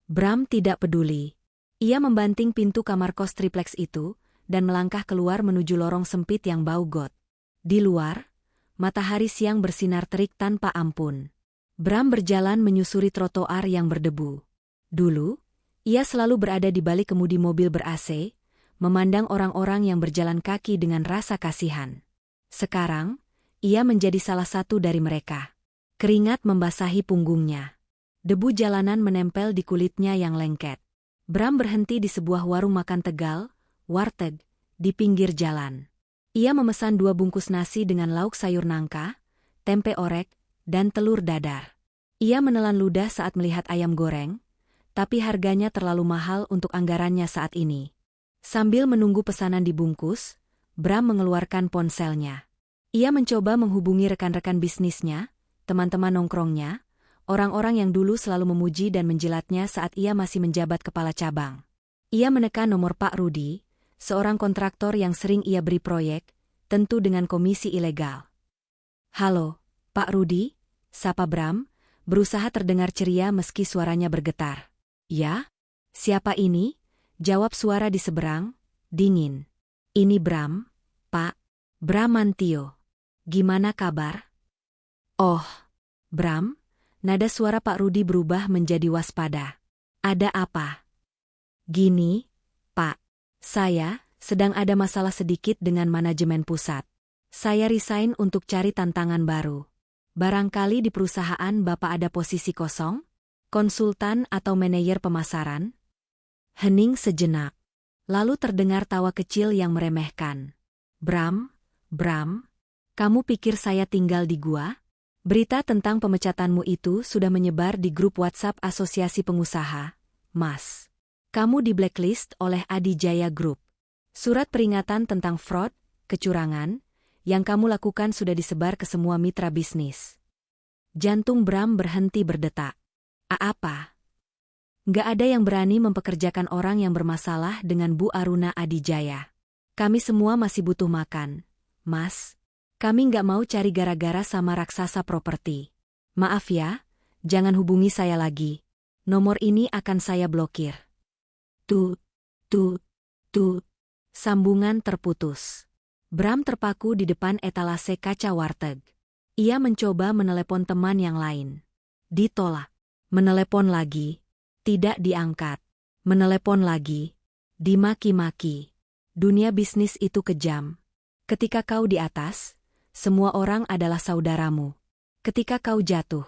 Bram tidak peduli. Ia membanting pintu kamar kos tripleks itu, dan melangkah keluar menuju lorong sempit yang bau got. Di luar, matahari siang bersinar terik tanpa ampun. Bram berjalan menyusuri trotoar yang berdebu. Dulu, ia selalu berada di balik kemudi mobil ber-AC, memandang orang-orang yang berjalan kaki dengan rasa kasihan. Sekarang, ia menjadi salah satu dari mereka. Keringat membasahi punggungnya. Debu jalanan menempel di kulitnya yang lengket. Bram berhenti di sebuah warung makan Tegal, warteg, di pinggir jalan. Ia memesan 2 bungkus nasi dengan lauk sayur nangka, tempe orek, dan telur dadar. Ia menelan ludah saat melihat ayam goreng, tapi harganya terlalu mahal untuk anggarannya saat ini. Sambil menunggu pesanan dibungkus, Bram mengeluarkan ponselnya. Ia mencoba menghubungi rekan-rekan bisnisnya, teman-teman nongkrongnya, orang-orang yang dulu selalu memuji dan menjilatnya saat ia masih menjabat kepala cabang. Ia menekan nomor Pak Rudi, seorang kontraktor yang sering ia beri proyek, tentu dengan komisi ilegal. Halo, Pak Rudi, sapa Bram, berusaha terdengar ceria meski suaranya bergetar. Ya? Siapa ini? Jawab suara di seberang, dingin. Ini Bram, Pak. Bramantio. Gimana kabar? Oh, Bram. Nada suara Pak Rudi berubah menjadi waspada. Ada apa? Gini, Pak. Saya sedang ada masalah sedikit dengan manajemen pusat. Saya resign untuk cari tantangan baru. Barangkali di perusahaan Bapak ada posisi kosong? Konsultan atau manajer pemasaran? Hening sejenak. Lalu terdengar tawa kecil yang meremehkan. Bram, kamu pikir saya tinggal di gua? Berita tentang pemecatanmu itu sudah menyebar di grup WhatsApp Asosiasi Pengusaha, Mas. Kamu di blacklist oleh Adijaya Group. Surat peringatan tentang fraud, kecurangan, yang kamu lakukan sudah disebar ke semua mitra bisnis. Jantung Bram berhenti berdetak. Apa? Nggak ada yang berani mempekerjakan orang yang bermasalah dengan Bu Aruna Adijaya. Kami semua masih butuh makan, Mas. Kami nggak mau cari gara-gara sama raksasa properti. Maaf ya, jangan hubungi saya lagi. Nomor ini akan saya blokir. Tut. Sambungan terputus. Bram terpaku di depan etalase kaca warteg. Ia mencoba menelepon teman yang lain. Ditolak. Menelepon lagi. Tidak diangkat. Menelepon lagi. Dimaki-maki. Dunia bisnis itu kejam. Ketika kau di atas, semua orang adalah saudaramu. Ketika kau jatuh,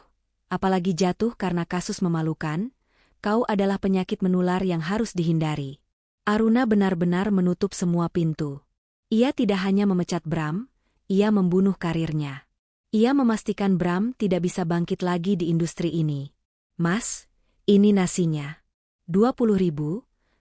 apalagi jatuh karena kasus memalukan, kau adalah penyakit menular yang harus dihindari. Aruna benar-benar menutup semua pintu. Ia tidak hanya memecat Bram, ia membunuh karirnya. Ia memastikan Bram tidak bisa bangkit lagi di industri ini. Mas, ini nasinya. 20.000,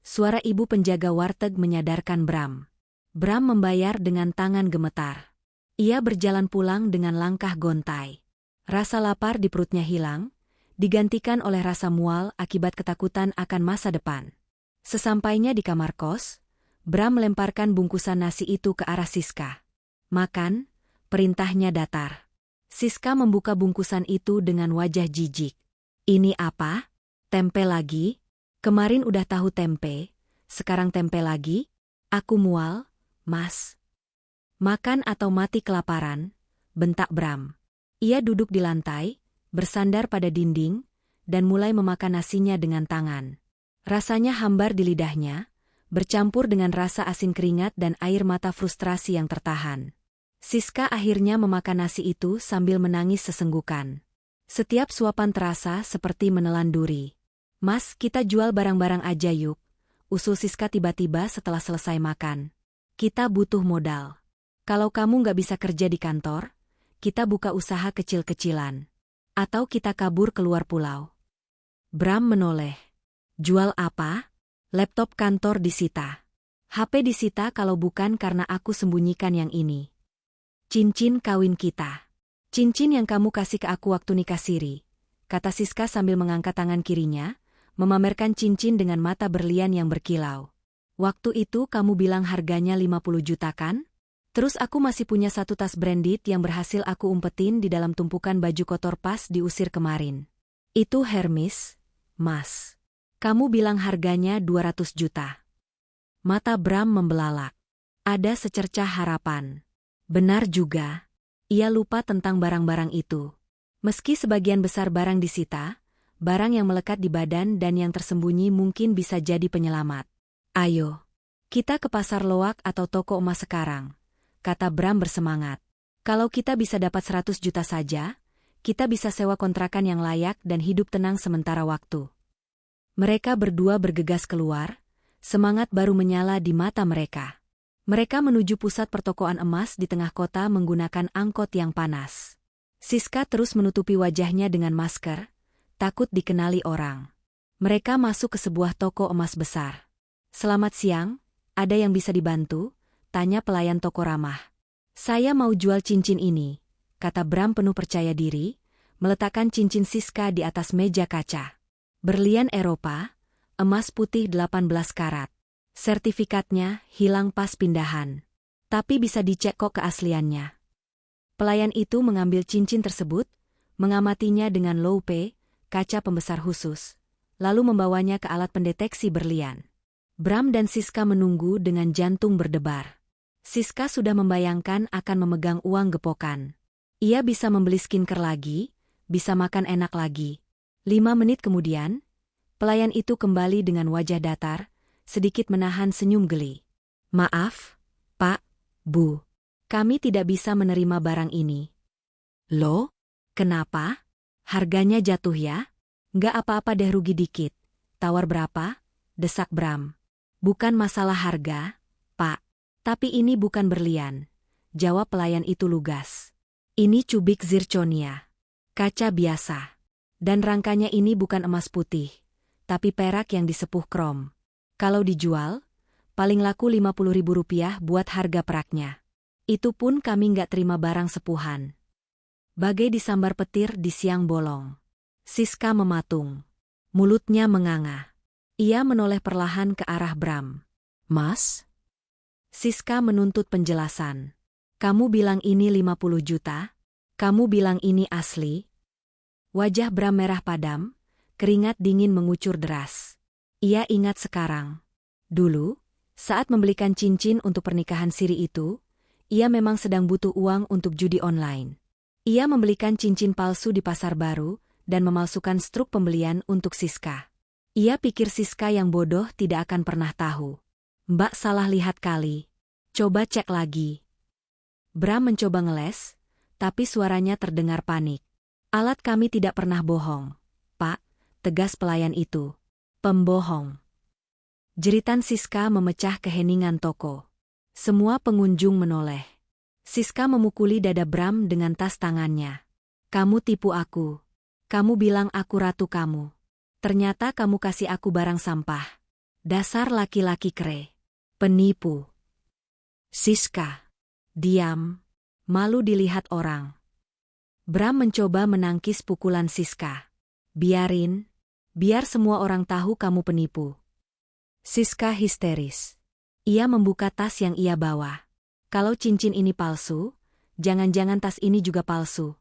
suara ibu penjaga warteg menyadarkan Bram. Bram membayar dengan tangan gemetar. Ia berjalan pulang dengan langkah gontai. Rasa lapar di perutnya hilang, digantikan oleh rasa mual akibat ketakutan akan masa depan. Sesampainya di kamar kos, Bram melemparkan bungkusan nasi itu ke arah Siska. Makan, perintahnya datar. Siska membuka bungkusan itu dengan wajah jijik. Ini apa? Tempe lagi? Kemarin udah tahu tempe, sekarang tempe lagi? Aku mual, Mas. Makan atau mati kelaparan, bentak Bram. Ia duduk di lantai, bersandar pada dinding, dan mulai memakan nasinya dengan tangan. Rasanya hambar di lidahnya, bercampur dengan rasa asin keringat dan air mata frustrasi yang tertahan. Siska akhirnya memakan nasi itu sambil menangis sesenggukan. Setiap suapan terasa seperti menelan duri. Mas, kita jual barang-barang aja yuk, usul Siska tiba-tiba setelah selesai makan. Kita butuh modal. Kalau kamu nggak bisa kerja di kantor, kita buka usaha kecil-kecilan. Atau kita kabur keluar pulau. Bram menoleh. Jual apa? Laptop kantor disita. HP disita kalau bukan karena aku sembunyikan yang ini. Cincin kawin kita. Cincin yang kamu kasih ke aku waktu nikah siri, kata Siska sambil mengangkat tangan kirinya, memamerkan cincin dengan mata berlian yang berkilau. Waktu itu kamu bilang harganya 50 juta kan? Terus aku masih punya satu tas branded yang berhasil aku umpetin di dalam tumpukan baju kotor pas diusir kemarin. Itu Hermes, Mas. Kamu bilang harganya 200 juta. Mata Bram membelalak. Ada secercah harapan. Benar juga. Ia lupa tentang barang-barang itu. Meski sebagian besar barang disita, barang yang melekat di badan dan yang tersembunyi mungkin bisa jadi penyelamat. Ayo, kita ke pasar loak atau toko emas sekarang, kata Bram bersemangat. Kalau kita bisa dapat 100 juta saja, kita bisa sewa kontrakan yang layak dan hidup tenang sementara waktu. Mereka berdua bergegas keluar, semangat baru menyala di mata mereka. Mereka menuju pusat pertokoan emas di tengah kota menggunakan angkot yang panas. Siska terus menutupi wajahnya dengan masker, takut dikenali orang. Mereka masuk ke sebuah toko emas besar. Selamat siang, ada yang bisa dibantu? Tanya pelayan toko ramah. Saya mau jual cincin ini, kata Bram penuh percaya diri, meletakkan cincin Siska di atas meja kaca. Berlian Eropa, emas putih 18 karat. Sertifikatnya hilang pas pindahan. Tapi bisa dicek kok keasliannya. Pelayan itu mengambil cincin tersebut, mengamatinya dengan loupe, kaca pembesar khusus, lalu membawanya ke alat pendeteksi berlian. Bram dan Siska menunggu dengan jantung berdebar. Siska sudah membayangkan akan memegang uang gepokan. Ia bisa membeli skincare lagi, bisa makan enak lagi. 5 menit kemudian, pelayan itu kembali dengan wajah datar, sedikit menahan senyum geli. Maaf, Pak, Bu. Kami tidak bisa menerima barang ini. Loh? Kenapa? Harganya jatuh ya? Nggak apa-apa deh rugi dikit. Tawar berapa? Desak Bram. Bukan masalah harga, Pak. Tapi ini bukan berlian. Jawab pelayan itu lugas. Ini cubik zirconia. Kaca biasa. Dan rangkanya ini bukan emas putih, tapi perak yang disepuh krom. Kalau dijual, paling laku Rp50.000 buat harga peraknya. Itu pun kami nggak terima barang sepuhan. Bagai disambar petir di siang bolong. Siska mematung. Mulutnya menganga. Ia menoleh perlahan ke arah Bram. Mas? Siska menuntut penjelasan. Kamu bilang ini 50 juta? Kamu bilang ini asli? Wajah Bram merah padam, keringat dingin mengucur deras. Ia ingat sekarang. Dulu, saat membelikan cincin untuk pernikahan siri itu, ia memang sedang butuh uang untuk judi online. Ia membelikan cincin palsu di pasar baru dan memalsukan struk pembelian untuk Siska. Ia pikir Siska yang bodoh tidak akan pernah tahu. Mbak salah lihat kali. Coba cek lagi. Bram mencoba ngeles, tapi suaranya terdengar panik. Alat kami tidak pernah bohong, Pak, tegas pelayan itu. Pembohong. Jeritan Siska memecah keheningan toko. Semua pengunjung menoleh. Siska memukuli dada Bram dengan tas tangannya. Kamu tipu aku. Kamu bilang aku ratu kamu. Ternyata kamu kasih aku barang sampah. Dasar laki-laki kere. Penipu. Siska. Diam. Malu dilihat orang. Bram mencoba menangkis pukulan Siska. Biarin. Biar semua orang tahu kamu penipu. Siska histeris. Ia membuka tas yang ia bawa. Kalau cincin ini palsu, jangan-jangan tas ini juga palsu.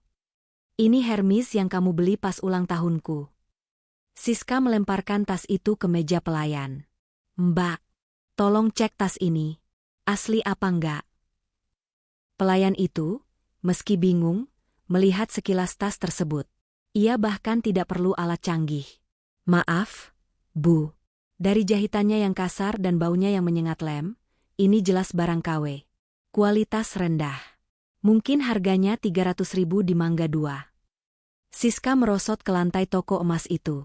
Ini Hermes yang kamu beli pas ulang tahunku. Siska melemparkan tas itu ke meja pelayan. Mbak, tolong cek tas ini. Asli apa enggak? Pelayan itu, meski bingung, melihat sekilas tas tersebut. Ia bahkan tidak perlu alat canggih. Maaf, Bu. Dari jahitannya yang kasar dan baunya yang menyengat lem, ini jelas barang KW. Kualitas rendah. Mungkin harganya 300.000 di Mangga 2. Siska merosot ke lantai toko emas itu.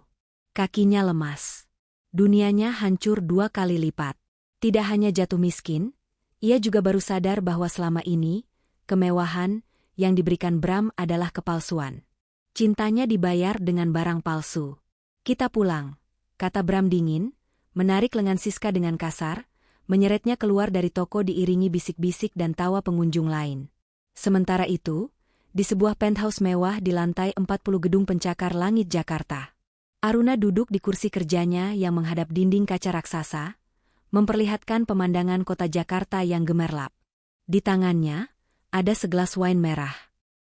Kakinya lemas. Dunianya hancur 2 kali lipat. Tidak hanya jatuh miskin, ia juga baru sadar bahwa selama ini, kemewahan yang diberikan Bram adalah kepalsuan. Cintanya dibayar dengan barang palsu. Kita pulang, kata Bram dingin, menarik lengan Siska dengan kasar, menyeretnya keluar dari toko diiringi bisik-bisik dan tawa pengunjung lain. Sementara itu, di sebuah penthouse mewah di lantai 40 gedung pencakar langit Jakarta, Aruna duduk di kursi kerjanya yang menghadap dinding kaca raksasa, memperlihatkan pemandangan kota Jakarta yang gemerlap. Di tangannya, ada segelas wine merah.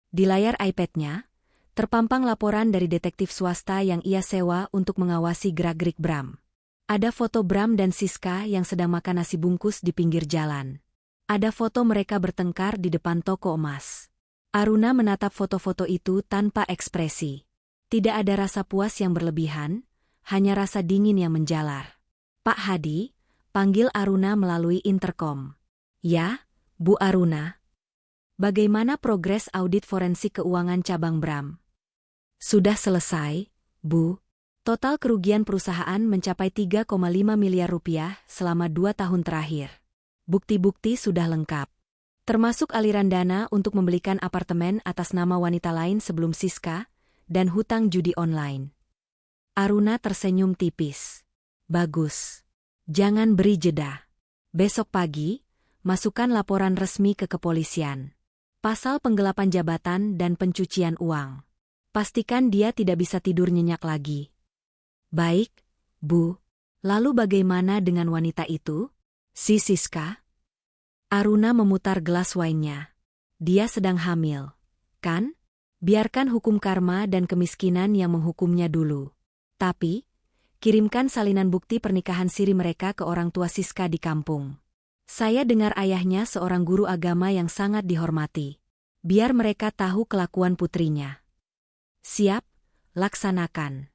Di layar iPad-nya, terpampang laporan dari detektif swasta yang ia sewa untuk mengawasi gerak-gerik Bram. Ada foto Bram dan Siska yang sedang makan nasi bungkus di pinggir jalan. Ada foto mereka bertengkar di depan toko emas. Aruna menatap foto-foto itu tanpa ekspresi. Tidak ada rasa puas yang berlebihan, hanya rasa dingin yang menjalar. Pak Hadi, panggil Aruna melalui interkom. Ya, Bu Aruna. Bagaimana progres audit forensik keuangan cabang Bram? Sudah selesai, Bu. Total kerugian perusahaan mencapai 3,5 miliar rupiah selama 2 tahun terakhir. Bukti-bukti sudah lengkap. Termasuk aliran dana untuk membelikan apartemen atas nama wanita lain sebelum Siska, dan hutang judi online. Aruna tersenyum tipis. Bagus. Jangan beri jeda. Besok pagi, masukkan laporan resmi ke kepolisian. Pasal penggelapan jabatan dan pencucian uang. Pastikan dia tidak bisa tidur nyenyak lagi. Baik, Bu. Lalu bagaimana dengan wanita itu? Si Siska? Aruna memutar gelas wine-nya. Dia sedang hamil, kan? Biarkan hukum karma dan kemiskinan yang menghukumnya dulu. Tapi, kirimkan salinan bukti pernikahan siri mereka ke orang tua Siska di kampung. Saya dengar ayahnya seorang guru agama yang sangat dihormati. Biar mereka tahu kelakuan putrinya. Siap, laksanakan.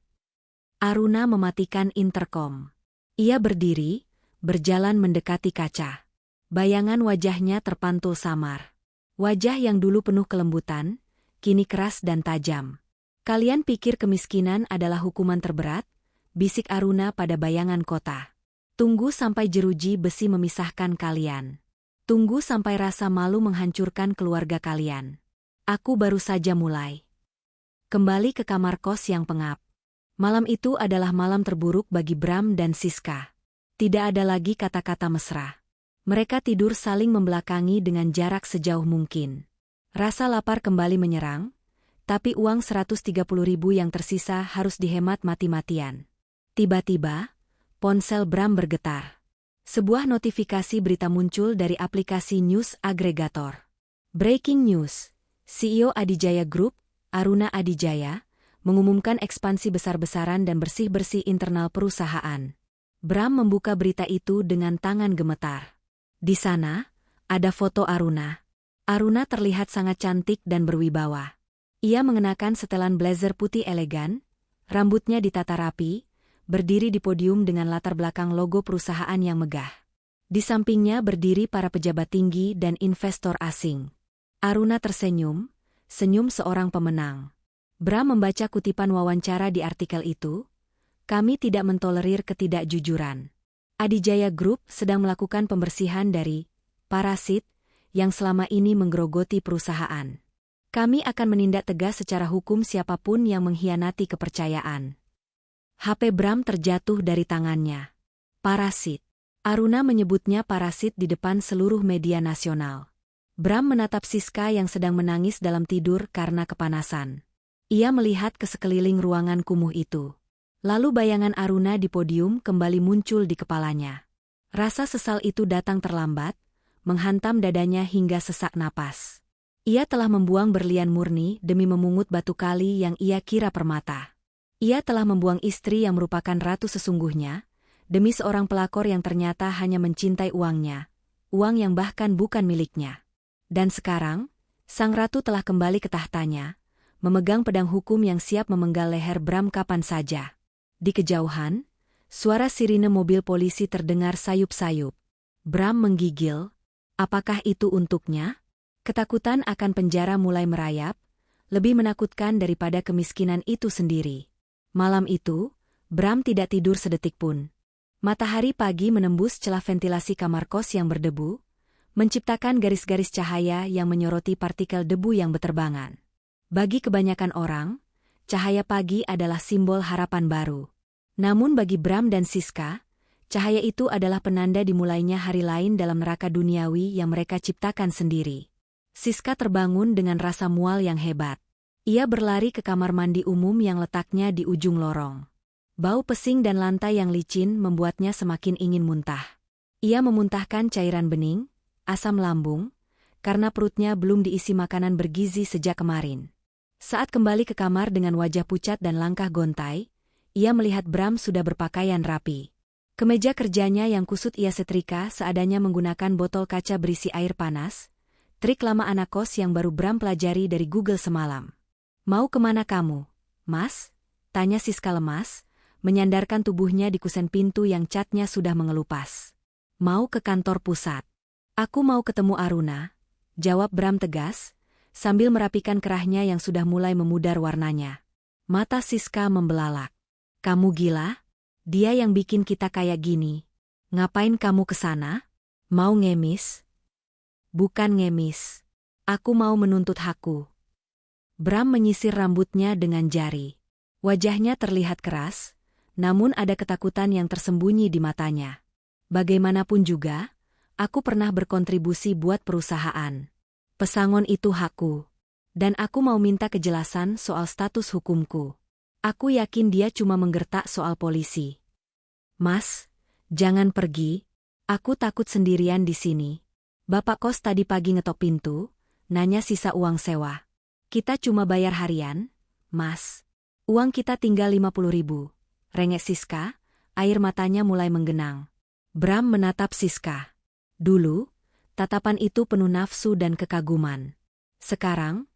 Aruna mematikan interkom. Ia berdiri, berjalan mendekati kaca. Bayangan wajahnya terpantul samar. Wajah yang dulu penuh kelembutan, kini keras dan tajam. Kalian pikir kemiskinan adalah hukuman terberat? Bisik Aruna pada bayangan kota. Tunggu sampai jeruji besi memisahkan kalian. Tunggu sampai rasa malu menghancurkan keluarga kalian. Aku baru saja mulai. Kembali ke kamar kos yang pengap. Malam itu adalah malam terburuk bagi Bram dan Siska. Tidak ada lagi kata-kata mesra. Mereka tidur saling membelakangi dengan jarak sejauh mungkin. Rasa lapar kembali menyerang, tapi uang 130.000 yang tersisa harus dihemat mati-matian. Tiba-tiba, ponsel Bram bergetar. Sebuah notifikasi berita muncul dari aplikasi news agregator. Breaking news, CEO Adijaya Group, Aruna Adijaya, mengumumkan ekspansi besar-besaran dan bersih-bersih internal perusahaan. Bram membuka berita itu dengan tangan gemetar. Di sana, ada foto Aruna. Aruna terlihat sangat cantik dan berwibawa. Ia mengenakan setelan blazer putih elegan, rambutnya ditata rapi, berdiri di podium dengan latar belakang logo perusahaan yang megah. Di sampingnya berdiri para pejabat tinggi dan investor asing. Aruna tersenyum, senyum seorang pemenang. Bram membaca kutipan wawancara di artikel itu. Kami tidak mentolerir ketidakjujuran. Adijaya Group sedang melakukan pembersihan dari parasit yang selama ini menggerogoti perusahaan. Kami akan menindak tegas secara hukum siapapun yang mengkhianati kepercayaan. HP Bram terjatuh dari tangannya. Parasit. Aruna menyebutnya parasit di depan seluruh media nasional. Bram menatap Siska yang sedang menangis dalam tidur karena kepanasan. Ia melihat ke sekeliling ruangan kumuh itu. Lalu bayangan Aruna di podium kembali muncul di kepalanya. Rasa sesal itu datang terlambat, menghantam dadanya hingga sesak napas. Ia telah membuang berlian murni demi memungut batu kali yang ia kira permata. Ia telah membuang istri yang merupakan ratu sesungguhnya, demi seorang pelakor yang ternyata hanya mencintai uangnya, uang yang bahkan bukan miliknya. Dan sekarang, sang ratu telah kembali ke tahtanya, memegang pedang hukum yang siap memenggal leher Bram kapan saja. Di kejauhan, suara sirine mobil polisi terdengar sayup-sayup. Bram menggigil. Apakah itu untuknya? Ketakutan akan penjara mulai merayap, lebih menakutkan daripada kemiskinan itu sendiri. Malam itu, Bram tidak tidur sedetik pun. Matahari pagi menembus celah ventilasi kamar kos yang berdebu, menciptakan garis-garis cahaya yang menyoroti partikel debu yang beterbangan. Bagi kebanyakan orang, cahaya pagi adalah simbol harapan baru. Namun bagi Bram dan Siska, cahaya itu adalah penanda dimulainya hari lain dalam neraka duniawi yang mereka ciptakan sendiri. Siska terbangun dengan rasa mual yang hebat. Ia berlari ke kamar mandi umum yang letaknya di ujung lorong. Bau pesing dan lantai yang licin membuatnya semakin ingin muntah. Ia memuntahkan cairan bening, asam lambung, karena perutnya belum diisi makanan bergizi sejak kemarin. Saat kembali ke kamar dengan wajah pucat dan langkah gontai, ia melihat Bram sudah berpakaian rapi. Kemeja kerjanya yang kusut ia setrika seadanya menggunakan botol kaca berisi air panas, trik lama anak kos yang baru Bram pelajari dari Google semalam. Mau kemana kamu, Mas? Tanya Siska lemas, menyandarkan tubuhnya di kusen pintu yang catnya sudah mengelupas. Mau ke kantor pusat. Aku mau ketemu Aruna, jawab Bram tegas, sambil merapikan kerahnya yang sudah mulai memudar warnanya. Mata Siska membelalak. Kamu gila? Dia yang bikin kita kayak gini. Ngapain kamu ke sana? Mau ngemis? Bukan ngemis. Aku mau menuntut hakku. Bram menyisir rambutnya dengan jari. Wajahnya terlihat keras, namun ada ketakutan yang tersembunyi di matanya. Bagaimanapun juga, aku pernah berkontribusi buat perusahaan. Pesangon itu hakku. Dan aku mau minta kejelasan soal status hukumku. Aku yakin dia cuma menggertak soal polisi. Mas, jangan pergi. Aku takut sendirian di sini. Bapak kos tadi pagi ngetok pintu, nanya sisa uang sewa. Kita cuma bayar harian, Mas. Uang kita tinggal 50.000. Rengek Siska, air matanya mulai menggenang. Bram menatap Siska. Dulu, tatapan itu penuh nafsu dan kekaguman. Sekarang,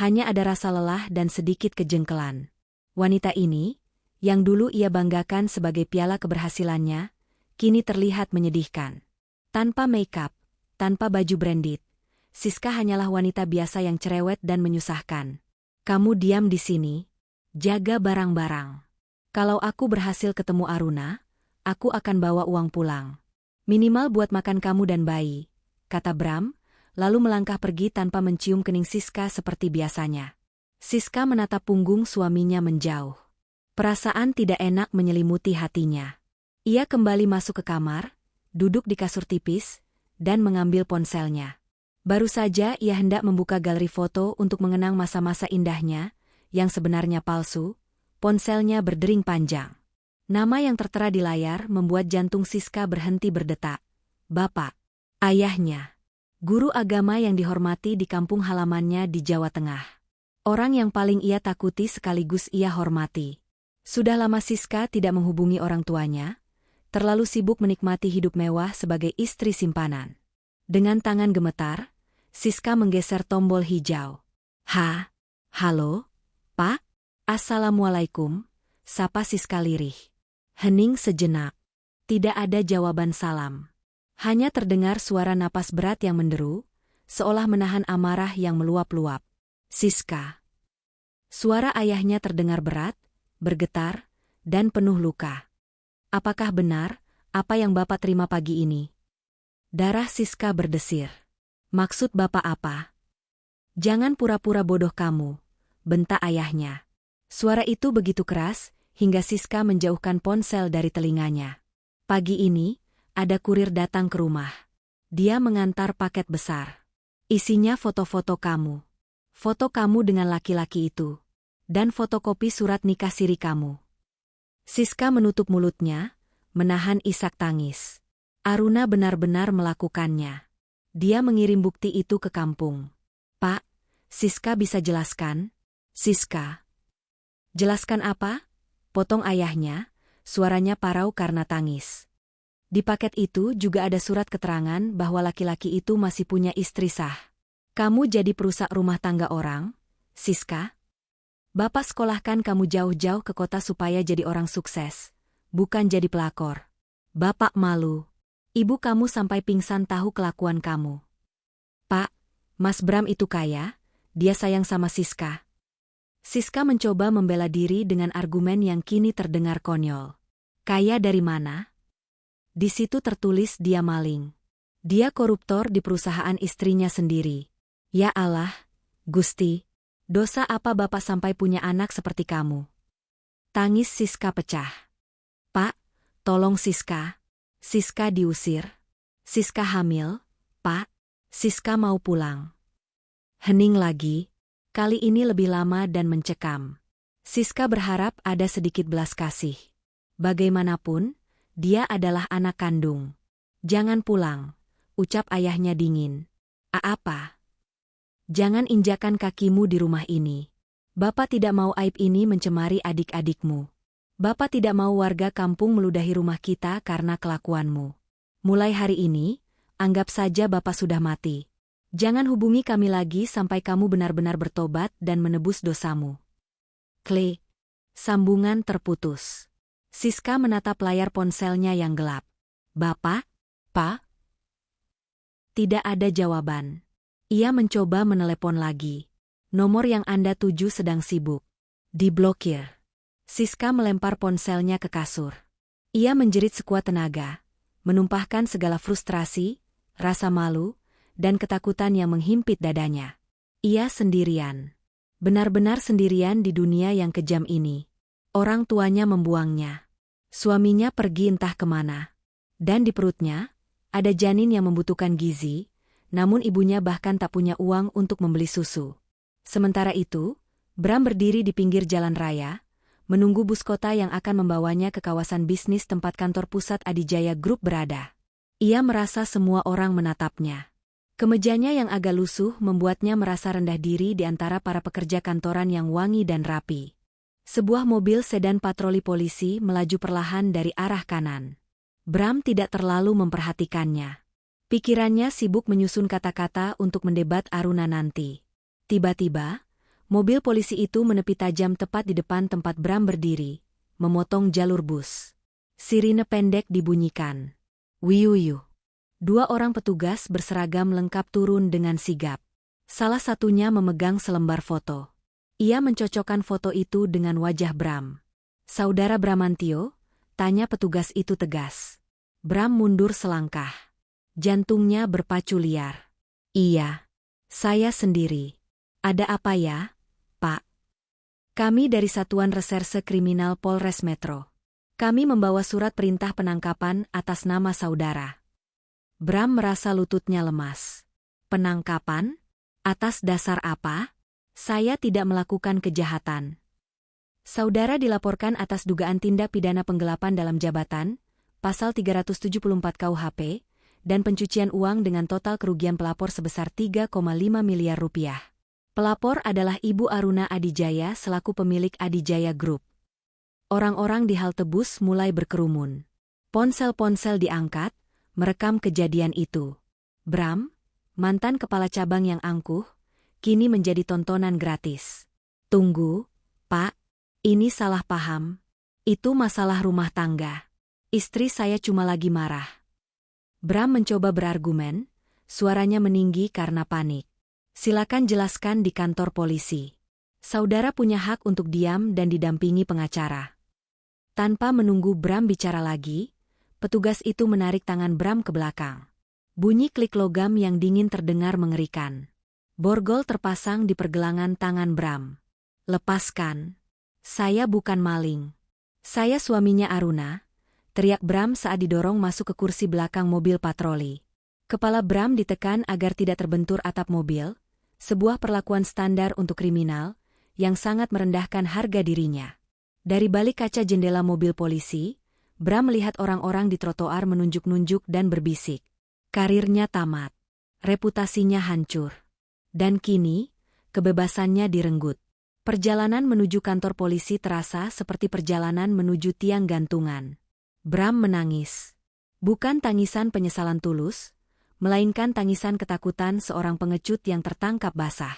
hanya ada rasa lelah dan sedikit kejengkelan. Wanita ini, yang dulu ia banggakan sebagai piala keberhasilannya, kini terlihat menyedihkan. Tanpa make-up, tanpa baju branded, Siska hanyalah wanita biasa yang cerewet dan menyusahkan. Kamu diam di sini, jaga barang-barang. Kalau aku berhasil ketemu Aruna, aku akan bawa uang pulang. Minimal buat makan kamu dan bayi, kata Bram, lalu melangkah pergi tanpa mencium kening Siska seperti biasanya. Siska menatap punggung suaminya menjauh. Perasaan tidak enak menyelimuti hatinya. Ia kembali masuk ke kamar, duduk di kasur tipis, dan mengambil ponselnya. Baru saja ia hendak membuka galeri foto untuk mengenang masa-masa indahnya, yang sebenarnya palsu, ponselnya berdering panjang. Nama yang tertera di layar membuat jantung Siska berhenti berdetak. Bapak, ayahnya, guru agama yang dihormati di kampung halamannya di Jawa Tengah. Orang yang paling ia takuti sekaligus ia hormati. Sudah lama Siska tidak menghubungi orang tuanya, terlalu sibuk menikmati hidup mewah sebagai istri simpanan. Dengan tangan gemetar, Siska menggeser tombol hijau. Halo, Pak? Assalamualaikum, sapa Siska lirih. Hening sejenak. Tidak ada jawaban salam. Hanya terdengar suara napas berat yang menderu, seolah menahan amarah yang meluap-luap. Siska. Suara ayahnya terdengar berat, bergetar, dan penuh luka. Apakah benar, apa yang Bapak terima pagi ini? Darah Siska berdesir. Maksud Bapak apa? Jangan pura-pura bodoh kamu, bentak ayahnya. Suara itu begitu keras, hingga Siska menjauhkan ponsel dari telinganya. Pagi ini, ada kurir datang ke rumah. Dia mengantar paket besar. Isinya foto-foto kamu. Foto kamu dengan laki-laki itu. Dan fotokopi surat nikah siri kamu. Siska menutup mulutnya, menahan isak tangis. Aruna benar-benar melakukannya. Dia mengirim bukti itu ke kampung. Pak, Siska bisa jelaskan? Siska. Jelaskan apa? Potong ayahnya, suaranya parau karena tangis. Di paket itu juga ada surat keterangan bahwa laki-laki itu masih punya istri sah. Kamu jadi perusak rumah tangga orang, Siska? Bapak sekolahkan kamu jauh-jauh ke kota supaya jadi orang sukses, bukan jadi pelakor. Bapak malu. Ibu kamu sampai pingsan tahu kelakuan kamu. Pak, Mas Bram itu kaya, dia sayang sama Siska. Siska mencoba membela diri dengan argumen yang kini terdengar konyol. Kaya dari mana? Di situ tertulis dia maling. Dia koruptor di perusahaan istrinya sendiri. Ya Allah, Gusti, dosa apa Bapak sampai punya anak seperti kamu? Tangis Siska pecah. Pak, tolong Siska. Siska diusir. Siska hamil, Pak. Siska mau pulang. Hening lagi. Kali ini lebih lama dan mencekam. Siska berharap ada sedikit belas kasih. Bagaimanapun, dia adalah anak kandung. Jangan pulang, ucap ayahnya dingin. Apa? Jangan injakan kakimu di rumah ini. Bapak tidak mau aib ini mencemari adik-adikmu. Bapak tidak mau warga kampung meludahi rumah kita karena kelakuanmu. Mulai hari ini, anggap saja Bapak sudah mati. Jangan hubungi kami lagi sampai kamu benar-benar bertobat dan menebus dosamu. Klik. Sambungan terputus. Siska menatap layar ponselnya yang gelap. Bapak? Pak? Tidak ada jawaban. Ia mencoba menelepon lagi. Nomor yang Anda tuju sedang sibuk. Diblokir. Siska melempar ponselnya ke kasur. Ia menjerit sekuat tenaga, menumpahkan segala frustrasi, rasa malu, dan ketakutan yang menghimpit dadanya. Ia sendirian. Benar-benar sendirian di dunia yang kejam ini. Orang tuanya membuangnya. Suaminya pergi entah kemana. Dan di perutnya, ada janin yang membutuhkan gizi, namun ibunya bahkan tak punya uang untuk membeli susu. Sementara itu, Bram berdiri di pinggir jalan raya, menunggu bus kota yang akan membawanya ke kawasan bisnis tempat kantor pusat Adijaya Group berada. Ia merasa semua orang menatapnya. Kemejanya yang agak lusuh membuatnya merasa rendah diri di antara para pekerja kantoran yang wangi dan rapi. Sebuah mobil sedan patroli polisi melaju perlahan dari arah kanan. Bram tidak terlalu memperhatikannya. Pikirannya sibuk menyusun kata-kata untuk mendebat Aruna nanti. Tiba-tiba, mobil polisi itu menepi tajam tepat di depan tempat Bram berdiri, memotong jalur bus. Sirine pendek dibunyikan. Wiuyu. Dua orang petugas berseragam lengkap turun dengan sigap. Salah satunya memegang selembar foto. Ia mencocokkan foto itu dengan wajah Bram. Saudara Bramantio? Tanya petugas itu tegas. Bram mundur selangkah. Jantungnya berpacu liar. Iya. Saya sendiri. Ada apa ya, Pak? Kami dari Satuan Reserse Kriminal Polres Metro. Kami membawa surat perintah penangkapan atas nama saudara. Bram merasa lututnya lemas. Penangkapan? Atas dasar apa? Saya tidak melakukan kejahatan. Saudara dilaporkan atas dugaan tindak pidana penggelapan dalam jabatan, pasal 374 KUHP, dan pencucian uang dengan total kerugian pelapor sebesar 3,5 miliar rupiah. Pelapor adalah Ibu Aruna Adijaya selaku pemilik Adijaya Group. Orang-orang di halte bus mulai berkerumun. Ponsel-ponsel diangkat, merekam kejadian itu. Bram, mantan kepala cabang yang angkuh, kini menjadi tontonan gratis. Tunggu, Pak, ini salah paham. Itu masalah rumah tangga. Istri saya cuma lagi marah. Bram mencoba berargumen, suaranya meninggi karena panik. Silakan jelaskan di kantor polisi. Saudara punya hak untuk diam dan didampingi pengacara. Tanpa menunggu Bram bicara lagi, Petugas itu menarik tangan Bram ke belakang. Bunyi klik logam yang dingin terdengar mengerikan. Borgol terpasang di pergelangan tangan Bram. "Lepaskan. Saya bukan maling. Saya suaminya Aruna," teriak Bram saat didorong masuk ke kursi belakang mobil patroli. Kepala Bram ditekan agar tidak terbentur atap mobil, sebuah perlakuan standar untuk kriminal, yang sangat merendahkan harga dirinya. Dari balik kaca jendela mobil polisi, Bram melihat orang-orang di trotoar menunjuk-nunjuk dan berbisik. Karirnya tamat. Reputasinya hancur. Dan kini, kebebasannya direnggut. Perjalanan menuju kantor polisi terasa seperti perjalanan menuju tiang gantungan. Bram menangis. Bukan tangisan penyesalan tulus, melainkan tangisan ketakutan seorang pengecut yang tertangkap basah.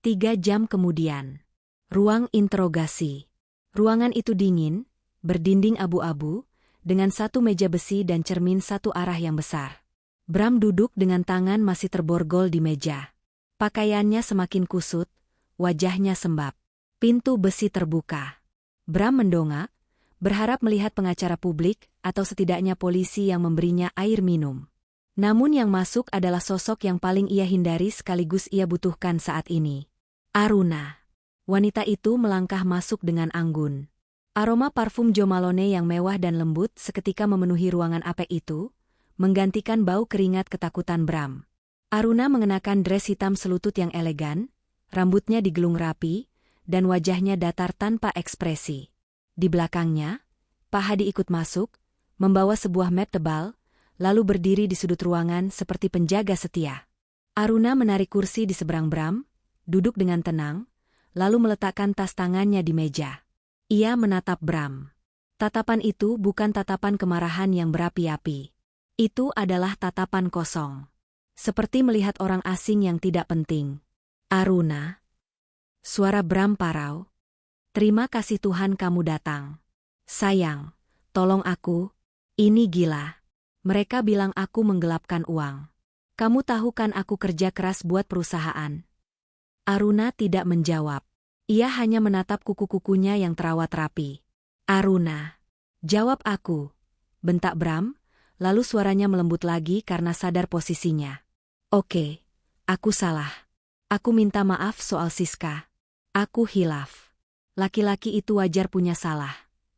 3 jam kemudian. Ruang interogasi. Ruangan itu dingin, berdinding abu-abu, dengan satu meja besi dan cermin satu arah yang besar. Bram duduk dengan tangan masih terborgol di meja. Pakaiannya semakin kusut, wajahnya sembab. Pintu besi terbuka. Bram mendongak, berharap melihat pengacara publik atau setidaknya polisi yang memberinya air minum. Namun yang masuk adalah sosok yang paling ia hindari sekaligus ia butuhkan saat ini. Aruna. Wanita itu melangkah masuk dengan anggun. Aroma parfum Jo Malone yang mewah dan lembut seketika memenuhi ruangan apek itu, menggantikan bau keringat ketakutan Bram. Aruna mengenakan dres hitam selutut yang elegan, rambutnya digulung rapi, dan wajahnya datar tanpa ekspresi. Di belakangnya, Pak Hadi ikut masuk, membawa sebuah map tebal, lalu berdiri di sudut ruangan seperti penjaga setia. Aruna menarik kursi di seberang Bram, duduk dengan tenang, lalu meletakkan tas tangannya di meja. Ia menatap Bram. Tatapan itu bukan tatapan kemarahan yang berapi-api. Itu adalah tatapan kosong. Seperti melihat orang asing yang tidak penting. "Aruna." Suara Bram parau. "Terima kasih Tuhan kamu datang. Sayang, tolong aku. Ini gila. Mereka bilang aku menggelapkan uang. Kamu tahu kan aku kerja keras buat perusahaan." Aruna tidak menjawab. Ia hanya menatap kuku-kukunya yang terawat rapi. "Aruna, jawab aku," bentak Bram, lalu suaranya melembut lagi karena sadar posisinya. "Oke, aku salah. Aku minta maaf soal Siska. Aku hilaf. Laki-laki itu wajar punya salah,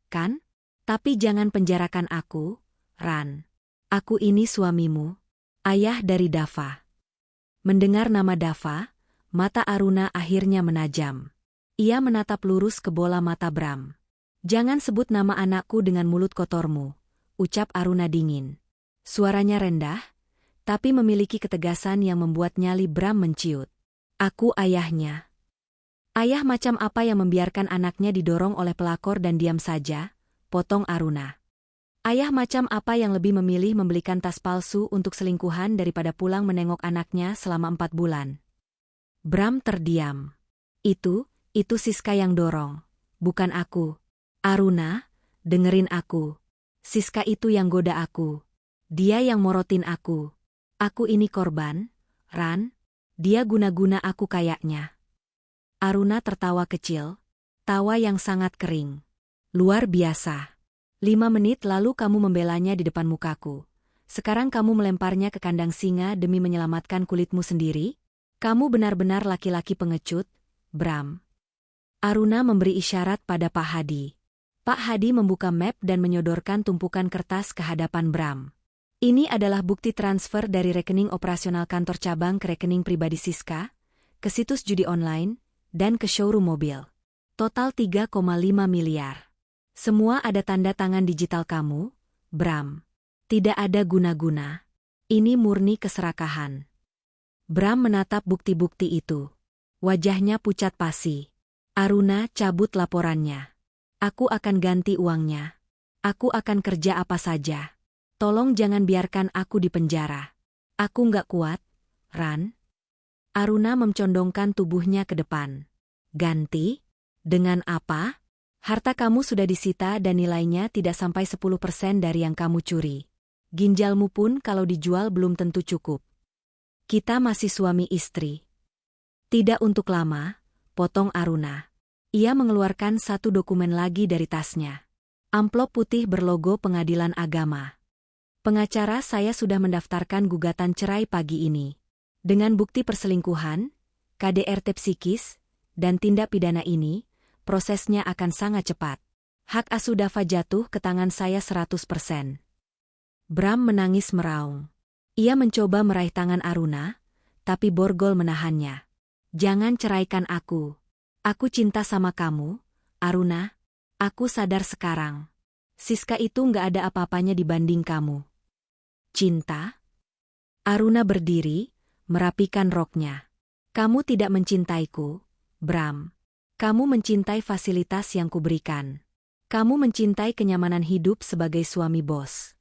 kan? Tapi jangan penjarakan aku, Ran. Aku ini suamimu, ayah dari Dava." Mendengar nama Dava, mata Aruna akhirnya menajam. Ia menatap lurus ke bola mata Bram. "Jangan sebut nama anakku dengan mulut kotormu," ucap Aruna dingin. Suaranya rendah, tapi memiliki ketegasan yang membuat nyali Bram menciut. "Aku ayahnya." "Ayah macam apa yang membiarkan anaknya didorong oleh pelakor dan diam saja?" potong Aruna. "Ayah macam apa yang lebih memilih membelikan tas palsu untuk selingkuhan daripada pulang menengok anaknya selama 4 bulan? Bram terdiam. Itu Siska yang dorong, bukan aku. Aruna, dengerin aku. Siska itu yang goda aku. Dia yang morotin aku. Aku ini korban, Ran. Dia guna-guna aku kayaknya." Aruna tertawa kecil, tawa yang sangat kering. "Luar biasa. 5 menit lalu kamu membelanya di depan mukaku. Sekarang kamu melemparnya ke kandang singa demi menyelamatkan kulitmu sendiri? Kamu benar-benar laki-laki pengecut, Bram." Aruna memberi isyarat pada Pak Hadi. Pak Hadi membuka map dan menyodorkan tumpukan kertas ke hadapan Bram. Ini adalah bukti transfer dari rekening operasional kantor cabang ke rekening pribadi Siska, ke situs judi online, dan ke showroom mobil. Total 3,5 miliar. Semua ada tanda tangan digital kamu, Bram. Tidak ada guna-guna. Ini murni keserakahan. Bram menatap bukti-bukti itu. Wajahnya pucat pasi. "Aruna, cabut laporannya. Aku akan ganti uangnya. Aku akan kerja apa saja. Tolong jangan biarkan aku di penjara. Aku nggak kuat, Ran." Aruna mencondongkan tubuhnya ke depan. "Ganti? Dengan apa? Harta kamu sudah disita dan nilainya tidak sampai 10% dari yang kamu curi. Ginjalmu pun kalau dijual belum tentu cukup. Kita masih suami istri." "Tidak untuk lama," potong Aruna. Ia mengeluarkan satu dokumen lagi dari tasnya. Amplop putih berlogo Pengadilan Agama. Pengacara saya sudah mendaftarkan gugatan cerai pagi ini. Dengan bukti perselingkuhan, KDRT psikis, dan tindak pidana ini, prosesnya akan sangat cepat. Hak asuh Dava jatuh ke tangan saya 100%. Bram menangis meraung. Ia mencoba meraih tangan Aruna, tapi Borgol menahannya. Jangan ceraikan aku. Aku cinta sama kamu, Aruna. Aku sadar sekarang. Siska itu nggak ada apa-apanya dibanding kamu. Cinta? Aruna berdiri, merapikan roknya. Kamu tidak mencintaiku, Bram. Kamu mencintai fasilitas yang kuberikan. Kamu mencintai kenyamanan hidup sebagai suami bos.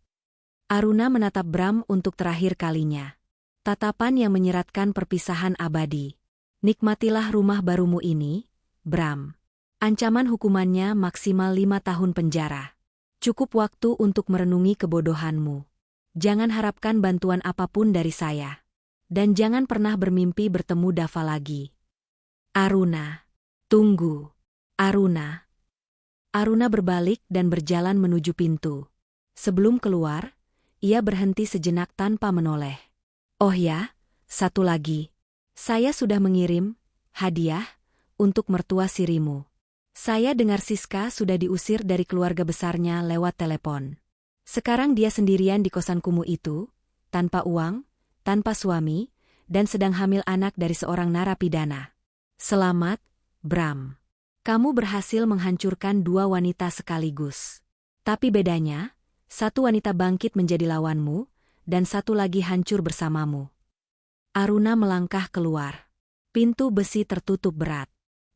Aruna menatap Bram untuk terakhir kalinya. Tatapan yang menyeratkan perpisahan abadi. Nikmatilah rumah barumu ini, Bram. Ancaman hukumannya maksimal 5 tahun penjara. Cukup waktu untuk merenungi kebodohanmu. Jangan harapkan bantuan apapun dari saya. Dan jangan pernah bermimpi bertemu Dava lagi. Aruna. Tunggu. Aruna. Aruna berbalik dan berjalan menuju pintu. Sebelum keluar, ia berhenti sejenak tanpa menoleh. Oh ya, satu lagi. Saya sudah mengirim hadiah untuk mertua sirimu. Saya dengar Siska sudah diusir dari keluarga besarnya lewat telepon. Sekarang dia sendirian di kosan kumuh itu, tanpa uang, tanpa suami, dan sedang hamil anak dari seorang narapidana. Selamat, Bram. Kamu berhasil menghancurkan 2 wanita sekaligus. Tapi bedanya, satu wanita bangkit menjadi lawanmu, dan satu lagi hancur bersamamu. Aruna melangkah keluar. Pintu besi tertutup berat.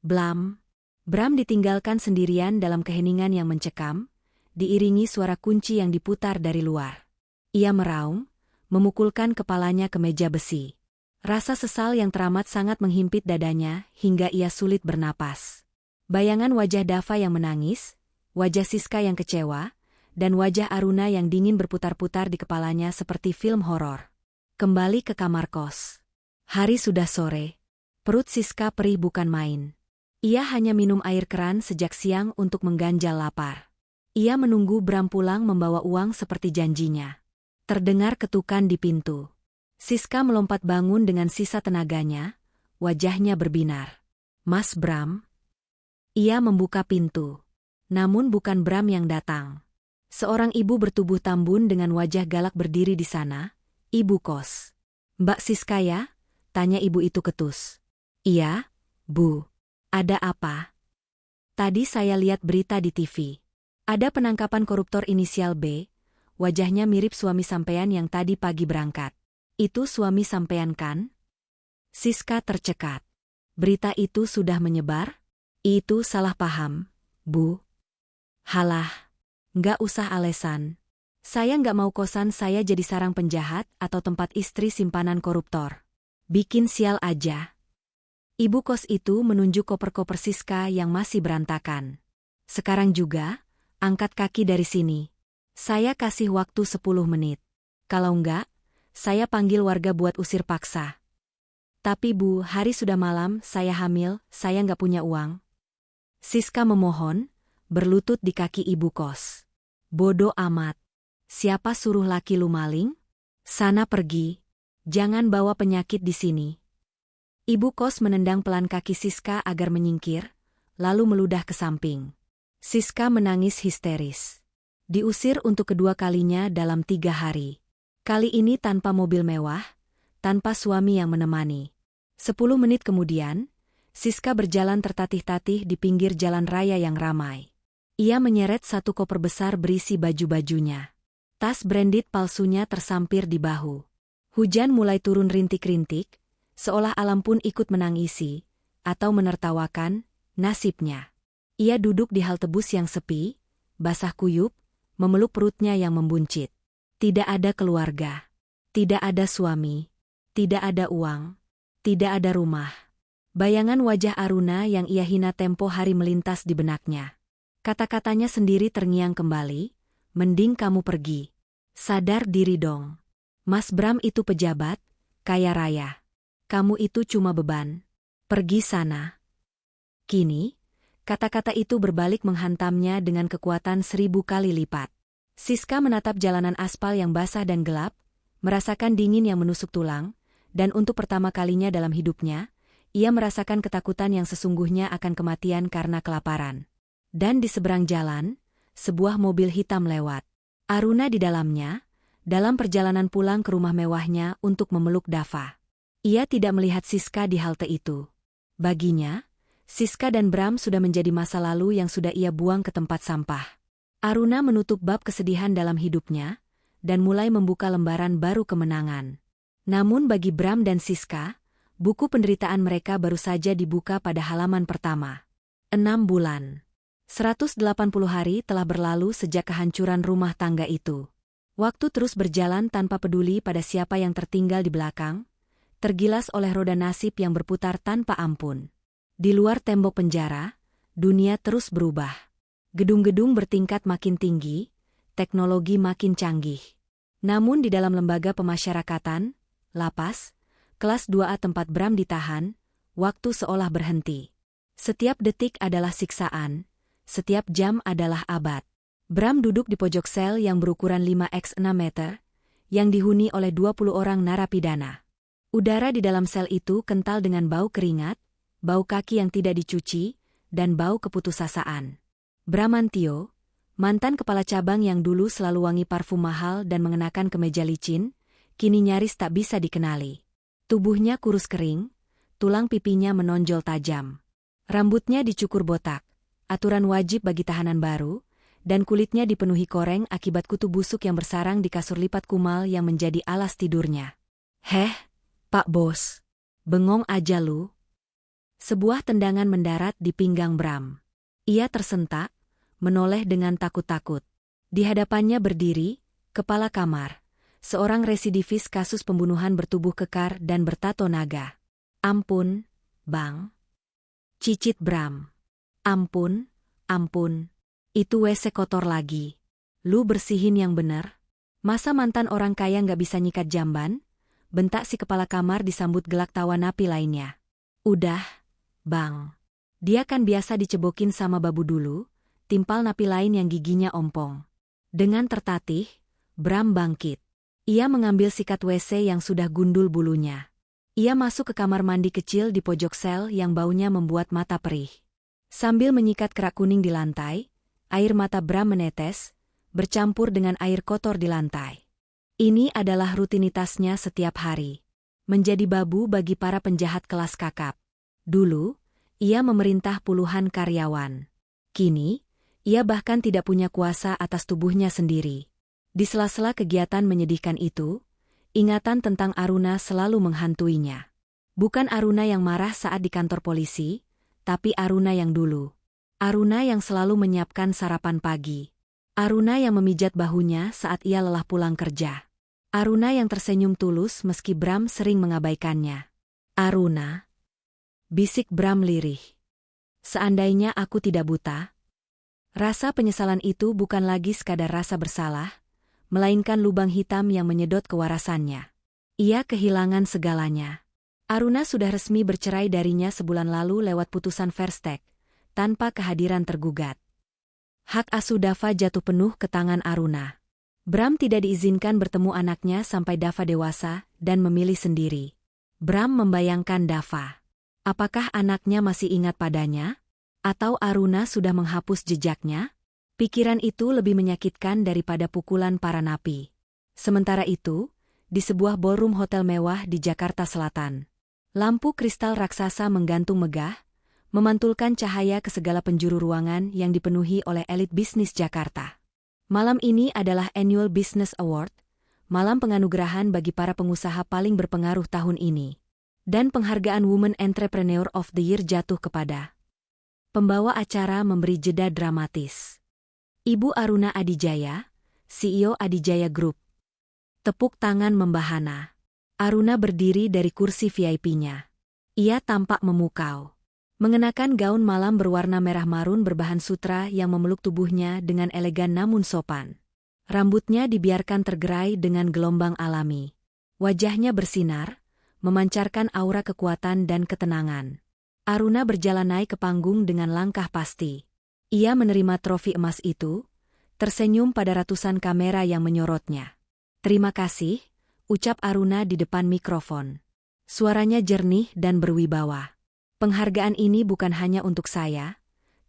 Blam. Bram ditinggalkan sendirian dalam keheningan yang mencekam, diiringi suara kunci yang diputar dari luar. Ia meraung, memukulkan kepalanya ke meja besi. Rasa sesal yang teramat sangat menghimpit dadanya hingga ia sulit bernapas. Bayangan wajah Dava yang menangis, wajah Siska yang kecewa, dan wajah Aruna yang dingin berputar-putar di kepalanya seperti film horor. Kembali ke kamar kos. Hari sudah sore. Perut Siska perih bukan main. Ia hanya minum air keran sejak siang untuk mengganjal lapar. Ia menunggu Bram pulang membawa uang seperti janjinya. Terdengar ketukan di pintu. Siska melompat bangun dengan sisa tenaganya, wajahnya berbinar. Mas Bram? Ia membuka pintu. Namun bukan Bram yang datang. Seorang ibu bertubuh tambun dengan wajah galak berdiri di sana, ibu kos. Mbak Siska ya? Tanya ibu itu ketus. Iya, Bu. Ada apa? Tadi saya lihat berita di TV. Ada penangkapan koruptor inisial B, wajahnya mirip suami sampean yang tadi pagi berangkat. Itu suami sampean kan? Siska tercekat. Berita itu sudah menyebar? Itu salah paham, Bu. Halah, nggak usah alesan. Saya nggak mau kosan saya jadi sarang penjahat atau tempat istri simpanan koruptor. Bikin sial aja. Ibu kos itu menunjuk koper-koper Siska yang masih berantakan. Sekarang juga, angkat kaki dari sini. Saya kasih waktu 10 menit. Kalau enggak, saya panggil warga buat usir paksa. Tapi Bu, hari sudah malam, saya hamil, saya nggak punya uang. Siska memohon, berlutut di kaki ibu kos. Bodoh amat. Siapa suruh laki lu maling? Sana pergi. Jangan bawa penyakit di sini. Ibu kos menendang pelan kaki Siska agar menyingkir, lalu meludah ke samping. Siska menangis histeris. Diusir untuk kedua kalinya dalam 3 hari. Kali ini tanpa mobil mewah, tanpa suami yang menemani. 10 menit kemudian, Siska berjalan tertatih-tatih di pinggir jalan raya yang ramai. Ia menyeret satu koper besar berisi baju-bajunya. Tas branded palsunya tersampir di bahu. Hujan mulai turun rintik-rintik, seolah alam pun ikut menangisi, atau menertawakan, nasibnya. Ia duduk di halte bus yang sepi, basah kuyup, memeluk perutnya yang membuncit. Tidak ada keluarga. Tidak ada suami. Tidak ada uang. Tidak ada rumah. Bayangan wajah Aruna yang ia hina tempo hari melintas di benaknya. Kata-katanya sendiri terngiang kembali, mending kamu pergi. Sadar diri dong. Mas Bram itu pejabat, kaya raya. Kamu itu cuma beban. Pergi sana. Kini, kata-kata itu berbalik menghantamnya dengan kekuatan 1000 kali lipat. Siska menatap jalanan aspal yang basah dan gelap, merasakan dingin yang menusuk tulang, dan untuk pertama kalinya dalam hidupnya, ia merasakan ketakutan yang sesungguhnya akan kematian karena kelaparan. Dan di seberang jalan, sebuah mobil hitam lewat. Aruna di dalamnya, dalam perjalanan pulang ke rumah mewahnya untuk memeluk Dava. Ia tidak melihat Siska di halte itu. Baginya, Siska dan Bram sudah menjadi masa lalu yang sudah ia buang ke tempat sampah. Aruna menutup bab kesedihan dalam hidupnya, dan mulai membuka lembaran baru kemenangan. Namun bagi Bram dan Siska, buku penderitaan mereka baru saja dibuka pada halaman pertama. 6 bulan. 180 hari telah berlalu sejak kehancuran rumah tangga itu. Waktu terus berjalan tanpa peduli pada siapa yang tertinggal di belakang, tergilas oleh roda nasib yang berputar tanpa ampun. Di luar tembok penjara, dunia terus berubah. Gedung-gedung bertingkat makin tinggi, teknologi makin canggih. Namun di dalam lembaga pemasyarakatan, lapas, kelas 2A tempat Bram ditahan, waktu seolah berhenti. Setiap detik adalah siksaan, setiap jam adalah abad. Bram duduk di pojok sel yang berukuran 5x6 meter, yang dihuni oleh 20 orang narapidana. Udara di dalam sel itu kental dengan bau keringat, bau kaki yang tidak dicuci, dan bau keputusasaan. Bramantio, mantan kepala cabang yang dulu selalu wangi parfum mahal dan mengenakan kemeja licin, kini nyaris tak bisa dikenali. Tubuhnya kurus kering, tulang pipinya menonjol tajam. Rambutnya dicukur botak, aturan wajib bagi tahanan baru, dan kulitnya dipenuhi koreng akibat kutu busuk yang bersarang di kasur lipat kumal yang menjadi alas tidurnya. "Heh, Pak Bos, bengong aja lu." Sebuah tendangan mendarat di pinggang Bram. Ia tersentak, menoleh dengan takut-takut. Di hadapannya berdiri, kepala kamar, seorang residivis kasus pembunuhan bertubuh kekar dan bertato naga. "Ampun, Bang," cicit Bram. "Ampun, ampun. Itu WC kotor lagi. Lu bersihin yang bener. Masa mantan orang kaya nggak bisa nyikat jamban?" bentak si kepala kamar disambut gelak tawa napi lainnya. "Udah, Bang. Dia kan biasa dicebokin sama babu dulu," timpal napi lain yang giginya ompong. Dengan tertatih, Bram bangkit. Ia mengambil sikat WC yang sudah gundul bulunya. Ia masuk ke kamar mandi kecil di pojok sel yang baunya membuat mata perih. Sambil menyikat kerak kuning di lantai, air mata Bram menetes, bercampur dengan air kotor di lantai. Ini adalah rutinitasnya setiap hari. Menjadi babu bagi para penjahat kelas kakap. Dulu, ia memerintah puluhan karyawan. Kini, ia bahkan tidak punya kuasa atas tubuhnya sendiri. Di sela-sela kegiatan menyedihkan itu, ingatan tentang Aruna selalu menghantuinya. Bukan Aruna yang marah saat di kantor polisi, tapi Aruna yang dulu. Aruna yang selalu menyiapkan sarapan pagi. Aruna yang memijat bahunya saat ia lelah pulang kerja. Aruna yang tersenyum tulus meski Bram sering mengabaikannya. "Aruna," bisik Bram lirih. "Seandainya aku tidak buta." Rasa penyesalan itu bukan lagi sekadar rasa bersalah, melainkan lubang hitam yang menyedot kewarasannya. Ia kehilangan segalanya. Aruna sudah resmi bercerai darinya sebulan lalu lewat putusan Verstek, tanpa kehadiran tergugat. Hak asuh Dava jatuh penuh ke tangan Aruna. Bram tidak diizinkan bertemu anaknya sampai Dava dewasa dan memilih sendiri. Bram membayangkan Dava. Apakah anaknya masih ingat padanya? Atau Aruna sudah menghapus jejaknya? Pikiran itu lebih menyakitkan daripada pukulan para napi. Sementara itu, di sebuah ballroom hotel mewah di Jakarta Selatan, lampu kristal raksasa menggantung megah, memantulkan cahaya ke segala penjuru ruangan yang dipenuhi oleh elit bisnis Jakarta. Malam ini adalah Annual Business Award, malam penganugerahan bagi para pengusaha paling berpengaruh tahun ini. Dan penghargaan Women Entrepreneur of the Year jatuh kepada pembawa acara memberi jeda dramatis. Ibu Aruna Adijaya, CEO Adijaya Group. Tepuk tangan membahana. Aruna berdiri dari kursi VIP-nya. Ia tampak memukau. Mengenakan gaun malam berwarna merah marun berbahan sutra yang memeluk tubuhnya dengan elegan namun sopan. Rambutnya dibiarkan tergerai dengan gelombang alami. Wajahnya bersinar, memancarkan aura kekuatan dan ketenangan. Aruna berjalan naik ke panggung dengan langkah pasti. Ia menerima trofi emas itu, tersenyum pada ratusan kamera yang menyorotnya. "Terima kasih," ucap Aruna di depan mikrofon. Suaranya jernih dan berwibawa. "Penghargaan ini bukan hanya untuk saya,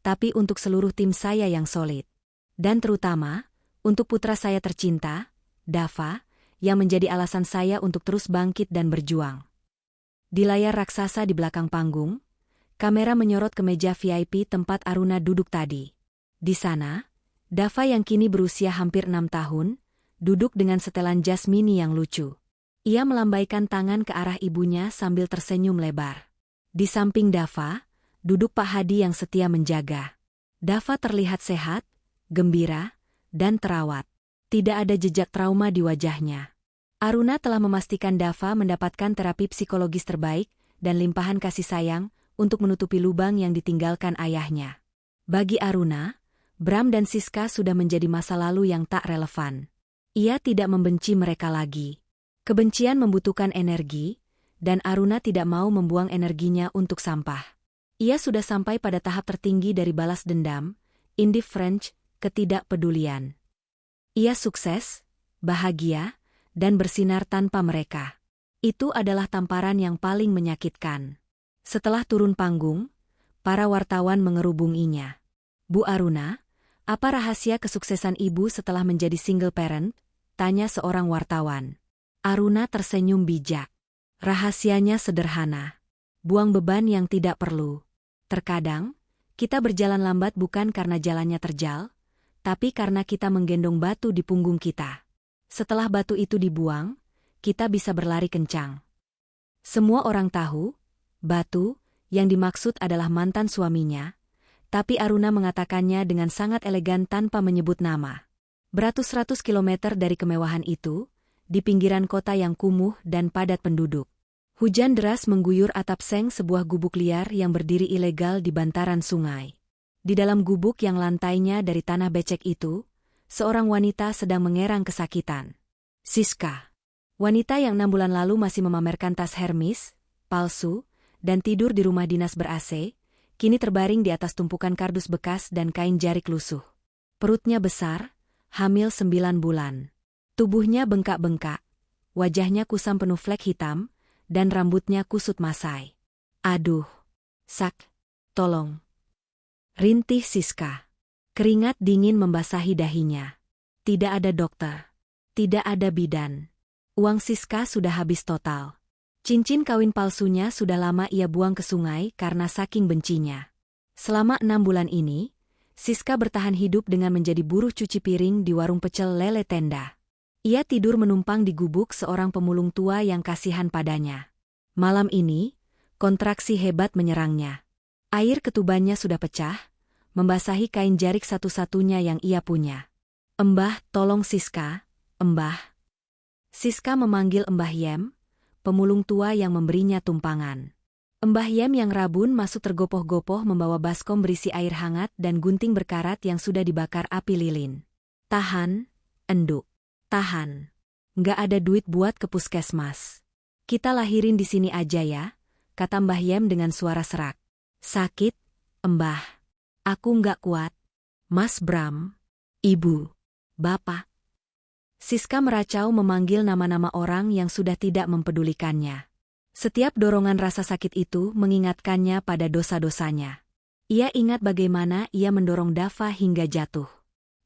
tapi untuk seluruh tim saya yang solid. Dan terutama, untuk putra saya tercinta, Dava, yang menjadi alasan saya untuk terus bangkit dan berjuang." Di layar raksasa di belakang panggung, kamera menyorot ke meja VIP tempat Aruna duduk tadi. Di sana, Dava yang kini berusia hampir 6 tahun, duduk dengan setelan jas mini yang lucu. Ia melambaikan tangan ke arah ibunya sambil tersenyum lebar. Di samping Dava, duduk Pak Hadi yang setia menjaga. Dava terlihat sehat, gembira, dan terawat. Tidak ada jejak trauma di wajahnya. Aruna telah memastikan Dava mendapatkan terapi psikologis terbaik dan limpahan kasih sayang untuk menutupi lubang yang ditinggalkan ayahnya. Bagi Aruna, Bram dan Siska sudah menjadi masa lalu yang tak relevan. Ia tidak membenci mereka lagi. Kebencian membutuhkan energi, dan Aruna tidak mau membuang energinya untuk sampah. Ia sudah sampai pada tahap tertinggi dari balas dendam, indifference, ketidakpedulian. Ia sukses, bahagia, dan bersinar tanpa mereka. Itu adalah tamparan yang paling menyakitkan. Setelah turun panggung, para wartawan mengerubunginya. "Bu Aruna, apa rahasia kesuksesan ibu setelah menjadi single parent?" tanya seorang wartawan. Aruna tersenyum bijak. "Rahasianya sederhana. Buang beban yang tidak perlu. Terkadang, kita berjalan lambat bukan karena jalannya terjal, tapi karena kita menggendong batu di punggung kita. Setelah batu itu dibuang, kita bisa berlari kencang." Semua orang tahu, batu yang dimaksud adalah mantan suaminya, tapi Aruna mengatakannya dengan sangat elegan tanpa menyebut nama. Beratus-ratus kilometer dari kemewahan itu, di pinggiran kota yang kumuh dan padat penduduk. Hujan deras mengguyur atap seng sebuah gubuk liar yang berdiri ilegal di bantaran sungai. Di dalam gubuk yang lantainya dari tanah becek itu, seorang wanita sedang mengerang kesakitan. Siska. Wanita yang 6 bulan lalu masih memamerkan tas Hermes, palsu, dan tidur di rumah dinas ber-AC, kini terbaring di atas tumpukan kardus bekas dan kain jarik lusuh. Perutnya besar, hamil 9 bulan. Tubuhnya bengkak-bengkak, wajahnya kusam penuh flek hitam, dan rambutnya kusut masai. "Aduh, Sak, tolong." Rintih Siska. Keringat dingin membasahi dahinya. Tidak ada dokter. Tidak ada bidan. Uang Siska sudah habis total. Cincin kawin palsunya sudah lama ia buang ke sungai karena saking bencinya. Selama 6 bulan ini, Siska bertahan hidup dengan menjadi buruh cuci piring di warung pecel lele tenda. Ia tidur menumpang di gubuk seorang pemulung tua yang kasihan padanya. Malam ini, kontraksi hebat menyerangnya. Air ketubannya sudah pecah, membasahi kain jarik satu-satunya yang ia punya. "Embah, tolong Siska, Embah." Siska memanggil Embah Yem, pemulung tua yang memberinya tumpangan. Embah Yem yang rabun masuk tergopoh-gopoh membawa baskom berisi air hangat dan gunting berkarat yang sudah dibakar api lilin. "Tahan, Enduk. Tahan. Nggak ada duit buat ke puskesmas. Kita lahirin di sini aja ya," kata Mbah Yem dengan suara serak. "Sakit, Embah. Aku nggak kuat. Mas Bram, Ibu, Bapak." Siska meracau memanggil nama-nama orang yang sudah tidak mempedulikannya. Setiap dorongan rasa sakit itu mengingatkannya pada dosa-dosanya. Ia ingat bagaimana ia mendorong Dava hingga jatuh.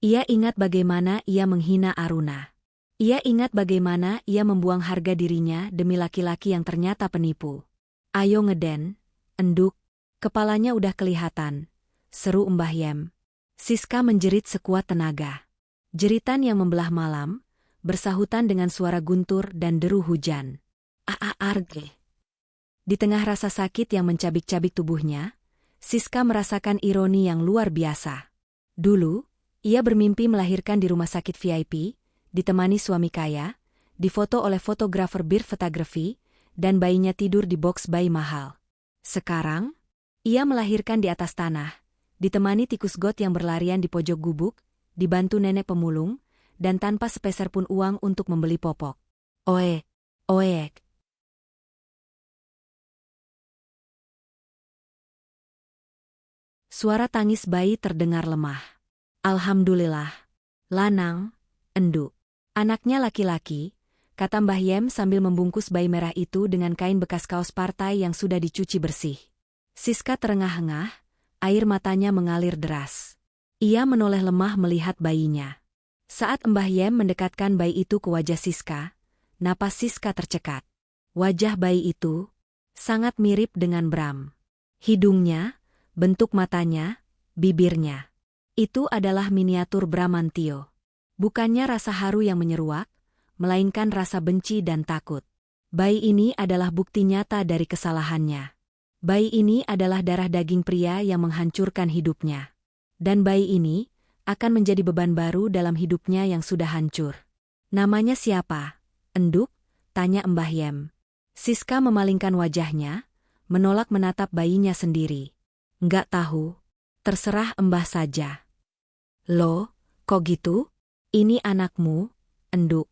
Ia ingat bagaimana ia menghina Aruna. Ia ingat bagaimana ia membuang harga dirinya demi laki-laki yang ternyata penipu. "Ayo ngeden, Enduk." "Kepalanya udah kelihatan," seru Mbah Yem. Siska menjerit sekuat tenaga. Jeritan yang membelah malam, bersahutan dengan suara guntur dan deru hujan. Arge. Di tengah rasa sakit yang mencabik-cabik tubuhnya, Siska merasakan ironi yang luar biasa. Dulu, ia bermimpi melahirkan di rumah sakit VIP, ditemani suami kaya, difoto oleh fotografer bir fotografi, dan bayinya tidur di box bayi mahal. Sekarang, ia melahirkan di atas tanah, ditemani tikus got yang berlarian di pojok gubuk, dibantu nenek pemulung, dan tanpa sepeser pun uang untuk membeli popok. Oek, oek. Suara tangis bayi terdengar lemah. "Alhamdulillah. Lanang, enduk. Anaknya laki-laki, kata Mbah Yem sambil membungkus bayi merah itu dengan kain bekas kaos partai yang sudah dicuci bersih. Siska terengah-engah, air matanya mengalir deras. Ia menoleh lemah melihat bayinya. Saat Mbah Yem mendekatkan bayi itu ke wajah Siska, napas Siska tercekat. Wajah bayi itu sangat mirip dengan Bram. Hidungnya, bentuk matanya, bibirnya. Itu adalah miniatur Bramantio. Bukannya rasa haru yang menyeruak, melainkan rasa benci dan takut. Bayi ini adalah bukti nyata dari kesalahannya. Bayi ini adalah darah daging pria yang menghancurkan hidupnya. Dan bayi ini akan menjadi beban baru dalam hidupnya yang sudah hancur. Namanya siapa? Enduk? Tanya Mbah Yem. Siska memalingkan wajahnya, menolak menatap bayinya sendiri. Enggak tahu. Terserah Mbah saja. Loh, kok gitu? Ini anakmu, Enduk.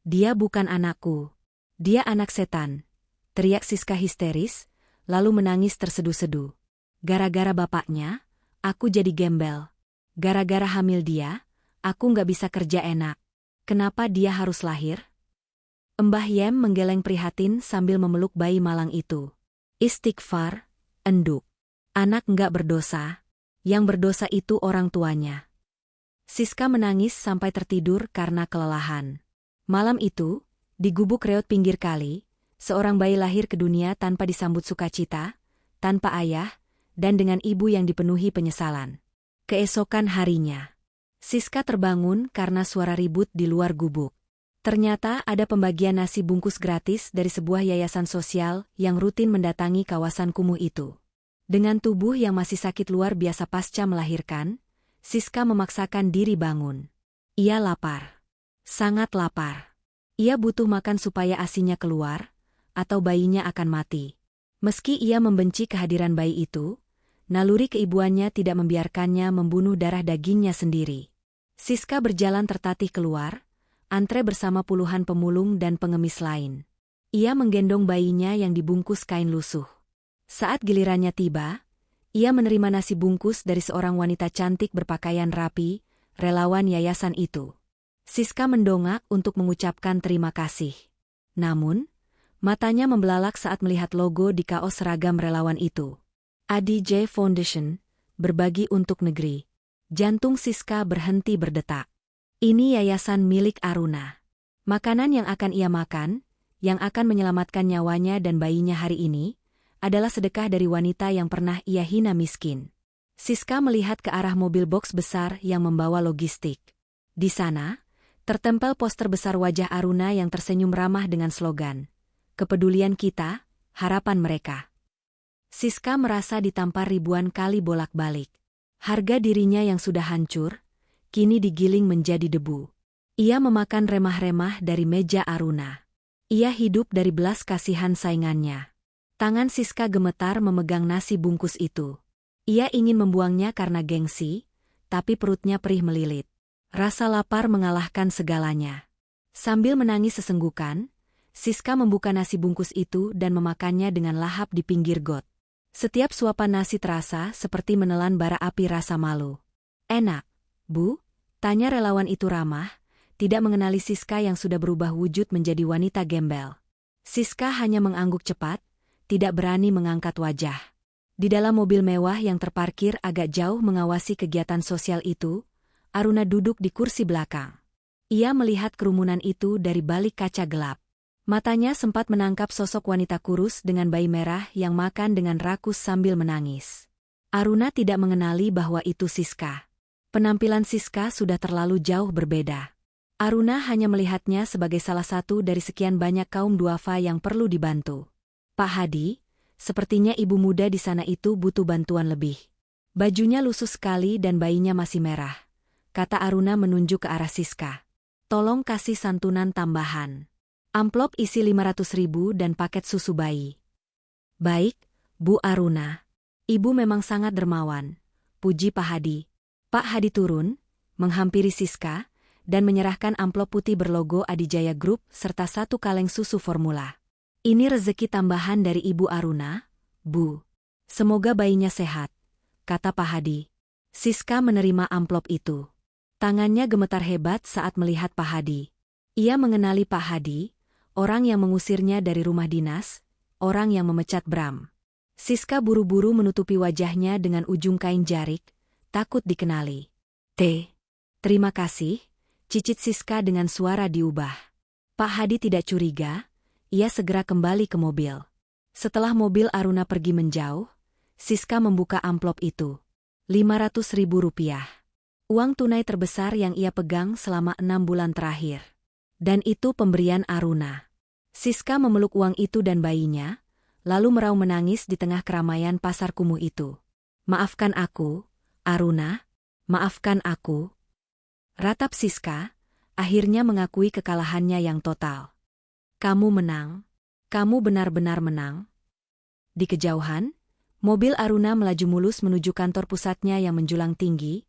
Dia bukan anakku. Dia anak setan. Teriak Siska histeris, lalu menangis terseduh-seduh. Gara-gara bapaknya, aku jadi gembel. Gara-gara hamil dia, aku nggak bisa kerja enak. Kenapa dia harus lahir? Mbah Yem menggeleng prihatin sambil memeluk bayi malang itu. Istighfar, Enduk. Anak nggak berdosa. Yang berdosa itu orang tuanya. Siska menangis sampai tertidur karena kelelahan. Malam itu, di gubuk reot pinggir kali, seorang bayi lahir ke dunia tanpa disambut sukacita, tanpa ayah, dan dengan ibu yang dipenuhi penyesalan. Keesokan harinya, Siska terbangun karena suara ribut di luar gubuk. Ternyata ada pembagian nasi bungkus gratis dari sebuah yayasan sosial yang rutin mendatangi kawasan kumuh itu. Dengan tubuh yang masih sakit luar biasa pasca melahirkan, Siska memaksakan diri bangun. Ia lapar. Sangat lapar. Ia butuh makan supaya asinya keluar, atau bayinya akan mati. Meski ia membenci kehadiran bayi itu, naluri keibuannya tidak membiarkannya membunuh darah dagingnya sendiri. Siska berjalan tertatih keluar, antre bersama puluhan pemulung dan pengemis lain. Ia menggendong bayinya yang dibungkus kain lusuh. Saat gilirannya tiba, ia menerima nasi bungkus dari seorang wanita cantik berpakaian rapi, relawan yayasan itu. Siska mendongak untuk mengucapkan terima kasih. Namun, matanya membelalak saat melihat logo di kaos seragam relawan itu. ADJ Foundation, berbagi untuk negeri. Jantung Siska berhenti berdetak. Ini yayasan milik Aruna. Makanan yang akan ia makan, yang akan menyelamatkan nyawanya dan bayinya hari ini, adalah sedekah dari wanita yang pernah ia hina miskin. Siska melihat ke arah mobil box besar yang membawa logistik. Di sana, tertempel poster besar wajah Aruna yang tersenyum ramah dengan slogan, "Kepedulian kita, harapan mereka." Siska merasa ditampar ribuan kali bolak-balik. Harga dirinya yang sudah hancur, kini digiling menjadi debu. Ia memakan remah-remah dari meja Aruna. Ia hidup dari belas kasihan saingannya. Tangan Siska gemetar memegang nasi bungkus itu. Ia ingin membuangnya karena gengsi, tapi perutnya perih melilit. Rasa lapar mengalahkan segalanya. Sambil menangis sesenggukan, Siska membuka nasi bungkus itu dan memakannya dengan lahap di pinggir got. Setiap suapan nasi terasa seperti menelan bara api rasa malu. Enak, Bu? Tanya relawan itu ramah, tidak mengenali Siska yang sudah berubah wujud menjadi wanita gembel. Siska hanya mengangguk cepat, tidak berani mengangkat wajah. Di dalam mobil mewah yang terparkir agak jauh mengawasi kegiatan sosial itu, Aruna duduk di kursi belakang. Ia melihat kerumunan itu dari balik kaca gelap. Matanya sempat menangkap sosok wanita kurus dengan bayi merah yang makan dengan rakus sambil menangis. Aruna tidak mengenali bahwa itu Siska. Penampilan Siska sudah terlalu jauh berbeda. Aruna hanya melihatnya sebagai salah satu dari sekian banyak kaum duafa yang perlu dibantu. Pak Hadi, sepertinya ibu muda di sana itu butuh bantuan lebih. Bajunya lusuh sekali dan bayinya masih merah, kata Aruna menunjuk ke arah Siska. Tolong kasih santunan tambahan. Amplop isi 500.000 dan paket susu bayi. Baik, Bu Aruna. Ibu memang sangat dermawan, puji Pak Hadi. Pak Hadi turun, menghampiri Siska, dan menyerahkan amplop putih berlogo Adijaya Group serta 1 kaleng susu formula. Ini rezeki tambahan dari Ibu Aruna, Bu. Semoga bayinya sehat, kata Pak Hadi. Siska menerima amplop itu. Tangannya gemetar hebat saat melihat Pak Hadi. Ia mengenali Pak Hadi, orang yang mengusirnya dari rumah dinas, orang yang memecat Bram. Siska buru-buru menutupi wajahnya dengan ujung kain jarik, takut dikenali. Terima kasih, cicit Siska dengan suara diubah. Pak Hadi tidak curiga, ia segera kembali ke mobil. Setelah mobil Aruna pergi menjauh, Siska membuka amplop itu. 500.000 rupiah. Uang tunai terbesar yang ia pegang selama 6 bulan terakhir. Dan itu pemberian Aruna. Siska memeluk uang itu dan bayinya, lalu meraung menangis di tengah keramaian pasar kumuh itu. Maafkan aku, Aruna, maafkan aku. Ratap Siska, akhirnya mengakui kekalahannya yang total. Kamu menang. Kamu benar-benar menang. Di kejauhan, mobil Aruna melaju mulus menuju kantor pusatnya yang menjulang tinggi,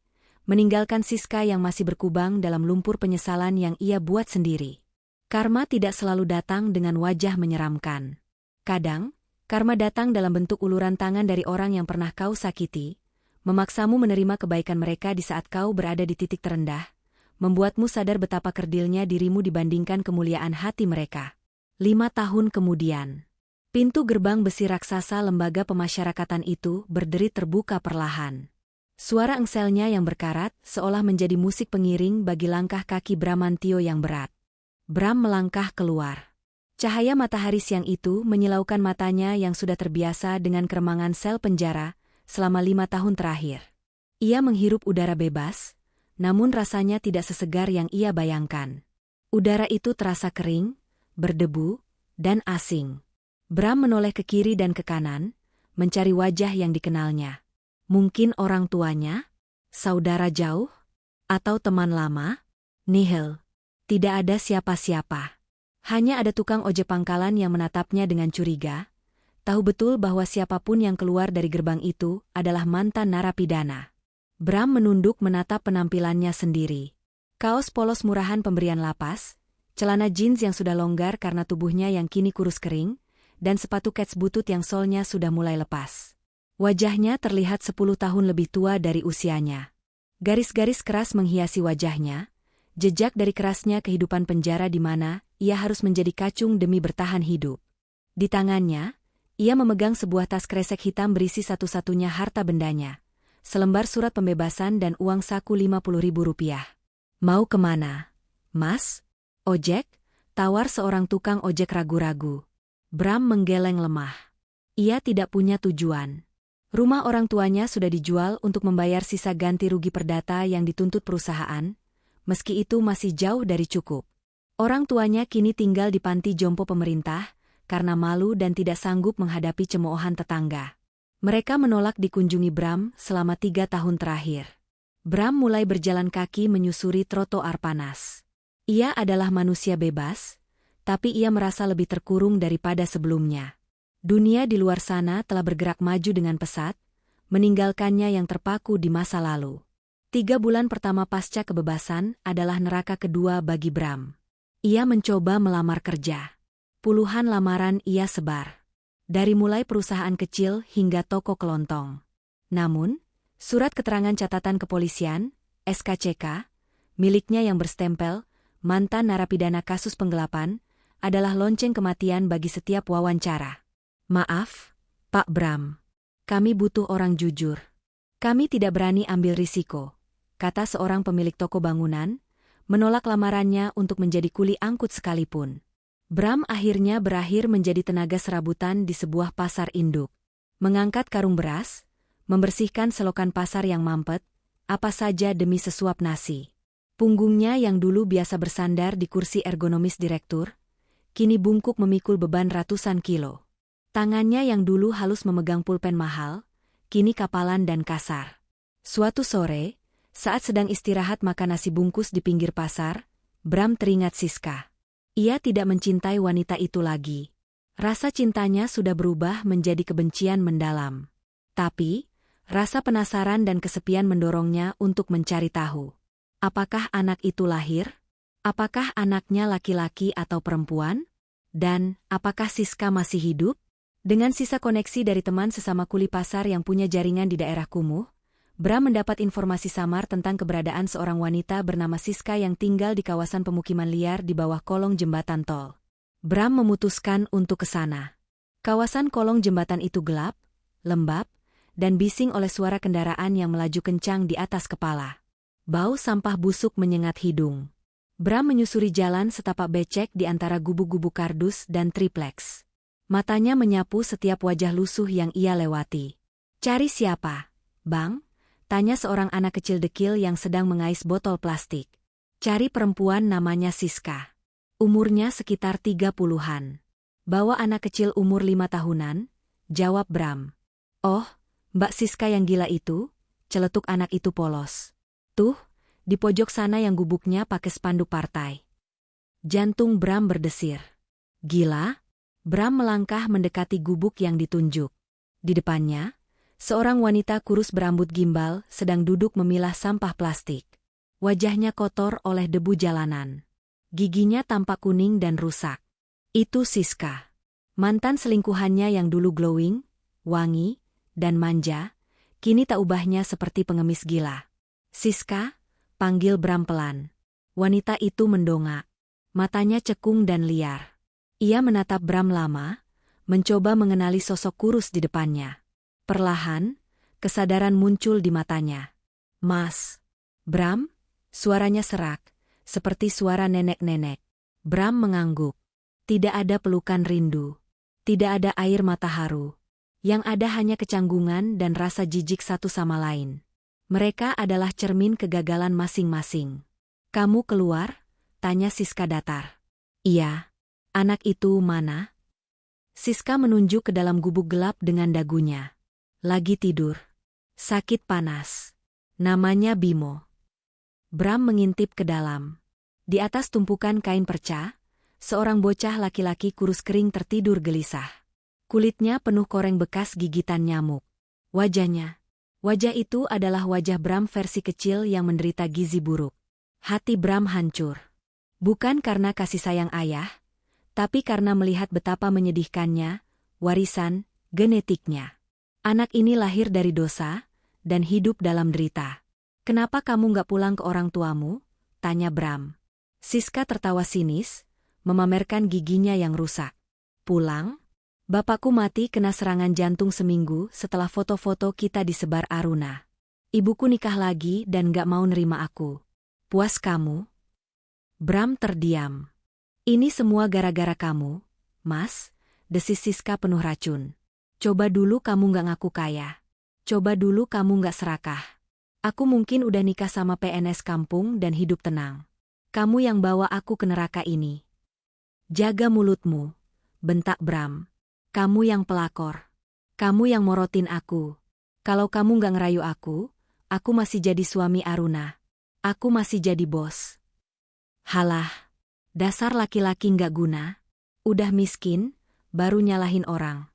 meninggalkan Siska yang masih berkubang dalam lumpur penyesalan yang ia buat sendiri. Karma tidak selalu datang dengan wajah menyeramkan. Kadang, karma datang dalam bentuk uluran tangan dari orang yang pernah kau sakiti, memaksamu menerima kebaikan mereka di saat kau berada di titik terendah, membuatmu sadar betapa kerdilnya dirimu dibandingkan kemuliaan hati mereka. 5 tahun kemudian, pintu gerbang besi raksasa lembaga pemasyarakatan itu berderi terbuka perlahan. Suara engselnya yang berkarat seolah menjadi musik pengiring bagi langkah kaki Bramantio yang berat. Bram melangkah keluar. Cahaya matahari siang itu menyilaukan matanya yang sudah terbiasa dengan keremangan sel penjara selama 5 tahun terakhir. Ia menghirup udara bebas, namun rasanya tidak sesegar yang ia bayangkan. Udara itu terasa kering, berdebu, dan asing. Bram menoleh ke kiri dan ke kanan, mencari wajah yang dikenalnya. Mungkin orang tuanya? Saudara jauh? Atau teman lama? Nihil. Tidak ada siapa-siapa. Hanya ada tukang ojek pangkalan yang menatapnya dengan curiga, tahu betul bahwa siapapun yang keluar dari gerbang itu adalah mantan narapidana. Bram menunduk menatap penampilannya sendiri. Kaos polos murahan pemberian lapas, celana jeans yang sudah longgar karena tubuhnya yang kini kurus kering, dan sepatu kets butut yang solnya sudah mulai lepas. Wajahnya terlihat 10 tahun lebih tua dari usianya. Garis-garis keras menghiasi wajahnya, jejak dari kerasnya kehidupan penjara di mana ia harus menjadi kacung demi bertahan hidup. Di tangannya, ia memegang sebuah tas kresek hitam berisi satu-satunya harta bendanya. Selembar surat pembebasan dan uang saku 50.000 rupiah. Mau kemana, Mas? Ojek? Tawar seorang tukang ojek ragu-ragu. Bram menggeleng lemah. Ia tidak punya tujuan. Rumah orang tuanya sudah dijual untuk membayar sisa ganti rugi perdata yang dituntut perusahaan, meski itu masih jauh dari cukup. Orang tuanya kini tinggal di panti jompo pemerintah, karena malu dan tidak sanggup menghadapi cemoohan tetangga. Mereka menolak dikunjungi Bram selama 3 tahun terakhir. Bram mulai berjalan kaki menyusuri trotoar panas. Ia adalah manusia bebas, tapi ia merasa lebih terkurung daripada sebelumnya. Dunia di luar sana telah bergerak maju dengan pesat, meninggalkannya yang terpaku di masa lalu. 3 bulan pertama pasca kebebasan adalah neraka kedua bagi Bram. Ia mencoba melamar kerja. Puluhan lamaran ia sebar. Dari mulai perusahaan kecil hingga toko kelontong. Namun, surat keterangan catatan kepolisian, SKCK, miliknya yang berstempel, mantan narapidana kasus penggelapan, adalah lonceng kematian bagi setiap wawancara. Maaf, Pak Bram. Kami butuh orang jujur. Kami tidak berani ambil risiko, kata seorang pemilik toko bangunan, menolak lamarannya untuk menjadi kuli angkut sekalipun. Bram akhirnya berakhir menjadi tenaga serabutan di sebuah pasar induk. Mengangkat karung beras, membersihkan selokan pasar yang mampet, apa saja demi sesuap nasi. Punggungnya yang dulu biasa bersandar di kursi ergonomis direktur, kini bungkuk memikul beban ratusan kilo. Tangannya yang dulu halus memegang pulpen mahal, kini kapalan dan kasar. Suatu sore, saat sedang istirahat makan nasi bungkus di pinggir pasar, Bram teringat Siska. Ia tidak mencintai wanita itu lagi. Rasa cintanya sudah berubah menjadi kebencian mendalam. Tapi, rasa penasaran dan kesepian mendorongnya untuk mencari tahu. Apakah anak itu lahir? Apakah anaknya laki-laki atau perempuan? Dan, apakah Siska masih hidup? Dengan sisa koneksi dari teman sesama kuli pasar yang punya jaringan di daerah kumuh, Bram mendapat informasi samar tentang keberadaan seorang wanita bernama Siska yang tinggal di kawasan pemukiman liar di bawah kolong jembatan tol. Bram memutuskan untuk ke sana. Kawasan kolong jembatan itu gelap, lembab, dan bising oleh suara kendaraan yang melaju kencang di atas kepala. Bau sampah busuk menyengat hidung. Bram menyusuri jalan setapak becek di antara gubuk-gubuk kardus dan tripleks. Matanya menyapu setiap wajah lusuh yang ia lewati. "Cari siapa, Bang?" tanya seorang anak kecil dekil yang sedang mengais botol plastik. "Cari perempuan namanya Siska. Umurnya sekitar 30-an. Bawa anak kecil umur 5 tahunan, jawab Bram. "Oh, Mbak Siska yang gila itu?" celetuk anak itu polos. "Tuh, di pojok sana yang gubuknya pakai spanduk partai." Jantung Bram berdesir. "Gila?" Bram melangkah mendekati gubuk yang ditunjuk. Di depannya, seorang wanita kurus berambut gimbal sedang duduk memilah sampah plastik. Wajahnya kotor oleh debu jalanan. Giginya tampak kuning dan rusak. Itu Siska. Mantan selingkuhannya yang dulu glowing, wangi, dan manja, kini tak ubahnya seperti pengemis gila. "Siska," panggil Bram pelan. Wanita itu mendongak. Matanya cekung dan liar. Ia menatap Bram lama, mencoba mengenali sosok kurus di depannya. Perlahan, kesadaran muncul di matanya. "Mas." "Bram?" Suaranya serak, seperti suara nenek-nenek. Bram mengangguk. Tidak ada pelukan rindu. Tidak ada air mata haru. Yang ada hanya kecanggungan dan rasa jijik satu sama lain. Mereka adalah cermin kegagalan masing-masing. "Kamu keluar?" tanya Siska datar. "Iya." "Anak itu mana?" Siska menunjuk ke dalam gubuk gelap dengan dagunya. "Lagi tidur. Sakit panas. Namanya Bimo." Bram mengintip ke dalam. Di atas tumpukan kain perca, seorang bocah laki-laki kurus kering tertidur gelisah. Kulitnya penuh koreng bekas gigitan nyamuk. Wajah itu adalah wajah Bram versi kecil yang menderita gizi buruk. Hati Bram hancur. Bukan karena kasih sayang ayah, tapi karena melihat betapa menyedihkannya, warisan, genetiknya. Anak ini lahir dari dosa, dan hidup dalam derita. "Kenapa kamu nggak pulang ke orang tuamu?" tanya Bram. Siska tertawa sinis, memamerkan giginya yang rusak. "Pulang? Bapakku mati kena serangan jantung seminggu setelah foto-foto kita disebar Aruna. Ibuku nikah lagi dan nggak mau nerima aku. Puas kamu?" Bram terdiam. "Ini semua gara-gara kamu, Mas," desis Siska penuh racun. "Coba dulu kamu nggak ngaku kaya. Coba dulu kamu nggak serakah. Aku mungkin udah nikah sama PNS kampung dan hidup tenang. Kamu yang bawa aku ke neraka ini." "Jaga mulutmu," bentak Bram. "Kamu yang pelakor. Kamu yang morotin aku. Kalau kamu nggak ngerayu aku masih jadi suami Aruna. Aku masih jadi bos." "Halah. Dasar laki-laki nggak guna. Udah miskin, baru nyalahin orang."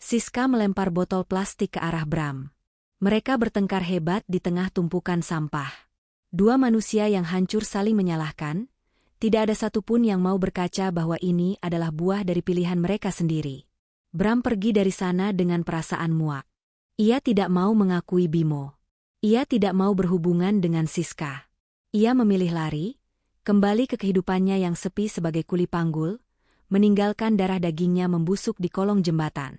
Siska melempar botol plastik ke arah Bram. Mereka bertengkar hebat di tengah tumpukan sampah. Dua manusia yang hancur saling menyalahkan, tidak ada satupun yang mau berkaca bahwa ini adalah buah dari pilihan mereka sendiri. Bram pergi dari sana dengan perasaan muak. Ia tidak mau mengakui Bimo. Ia tidak mau berhubungan dengan Siska. Ia memilih lari, kembali ke kehidupannya yang sepi sebagai kuli panggul, meninggalkan darah dagingnya membusuk di kolong jembatan.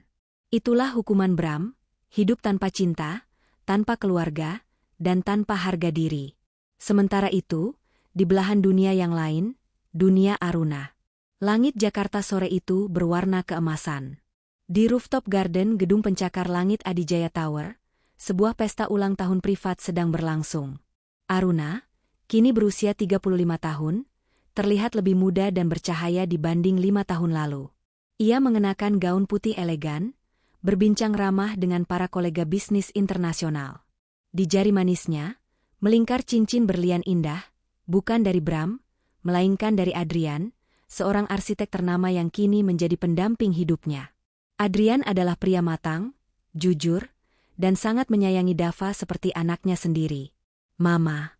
Itulah hukuman Bram, hidup tanpa cinta, tanpa keluarga, dan tanpa harga diri. Sementara itu, di belahan dunia yang lain, dunia Aruna. Langit Jakarta sore itu berwarna keemasan. Di rooftop garden gedung pencakar langit Adijaya Tower, sebuah pesta ulang tahun privat sedang berlangsung. Aruna, kini berusia 35 tahun, terlihat lebih muda dan bercahaya dibanding 5 tahun lalu. Ia mengenakan gaun putih elegan, berbincang ramah dengan para kolega bisnis internasional. Di jari manisnya, melingkar cincin berlian indah, bukan dari Bram, melainkan dari Adrian, seorang arsitek ternama yang kini menjadi pendamping hidupnya. Adrian adalah pria matang, jujur, dan sangat menyayangi Dava seperti anaknya sendiri. "Mama."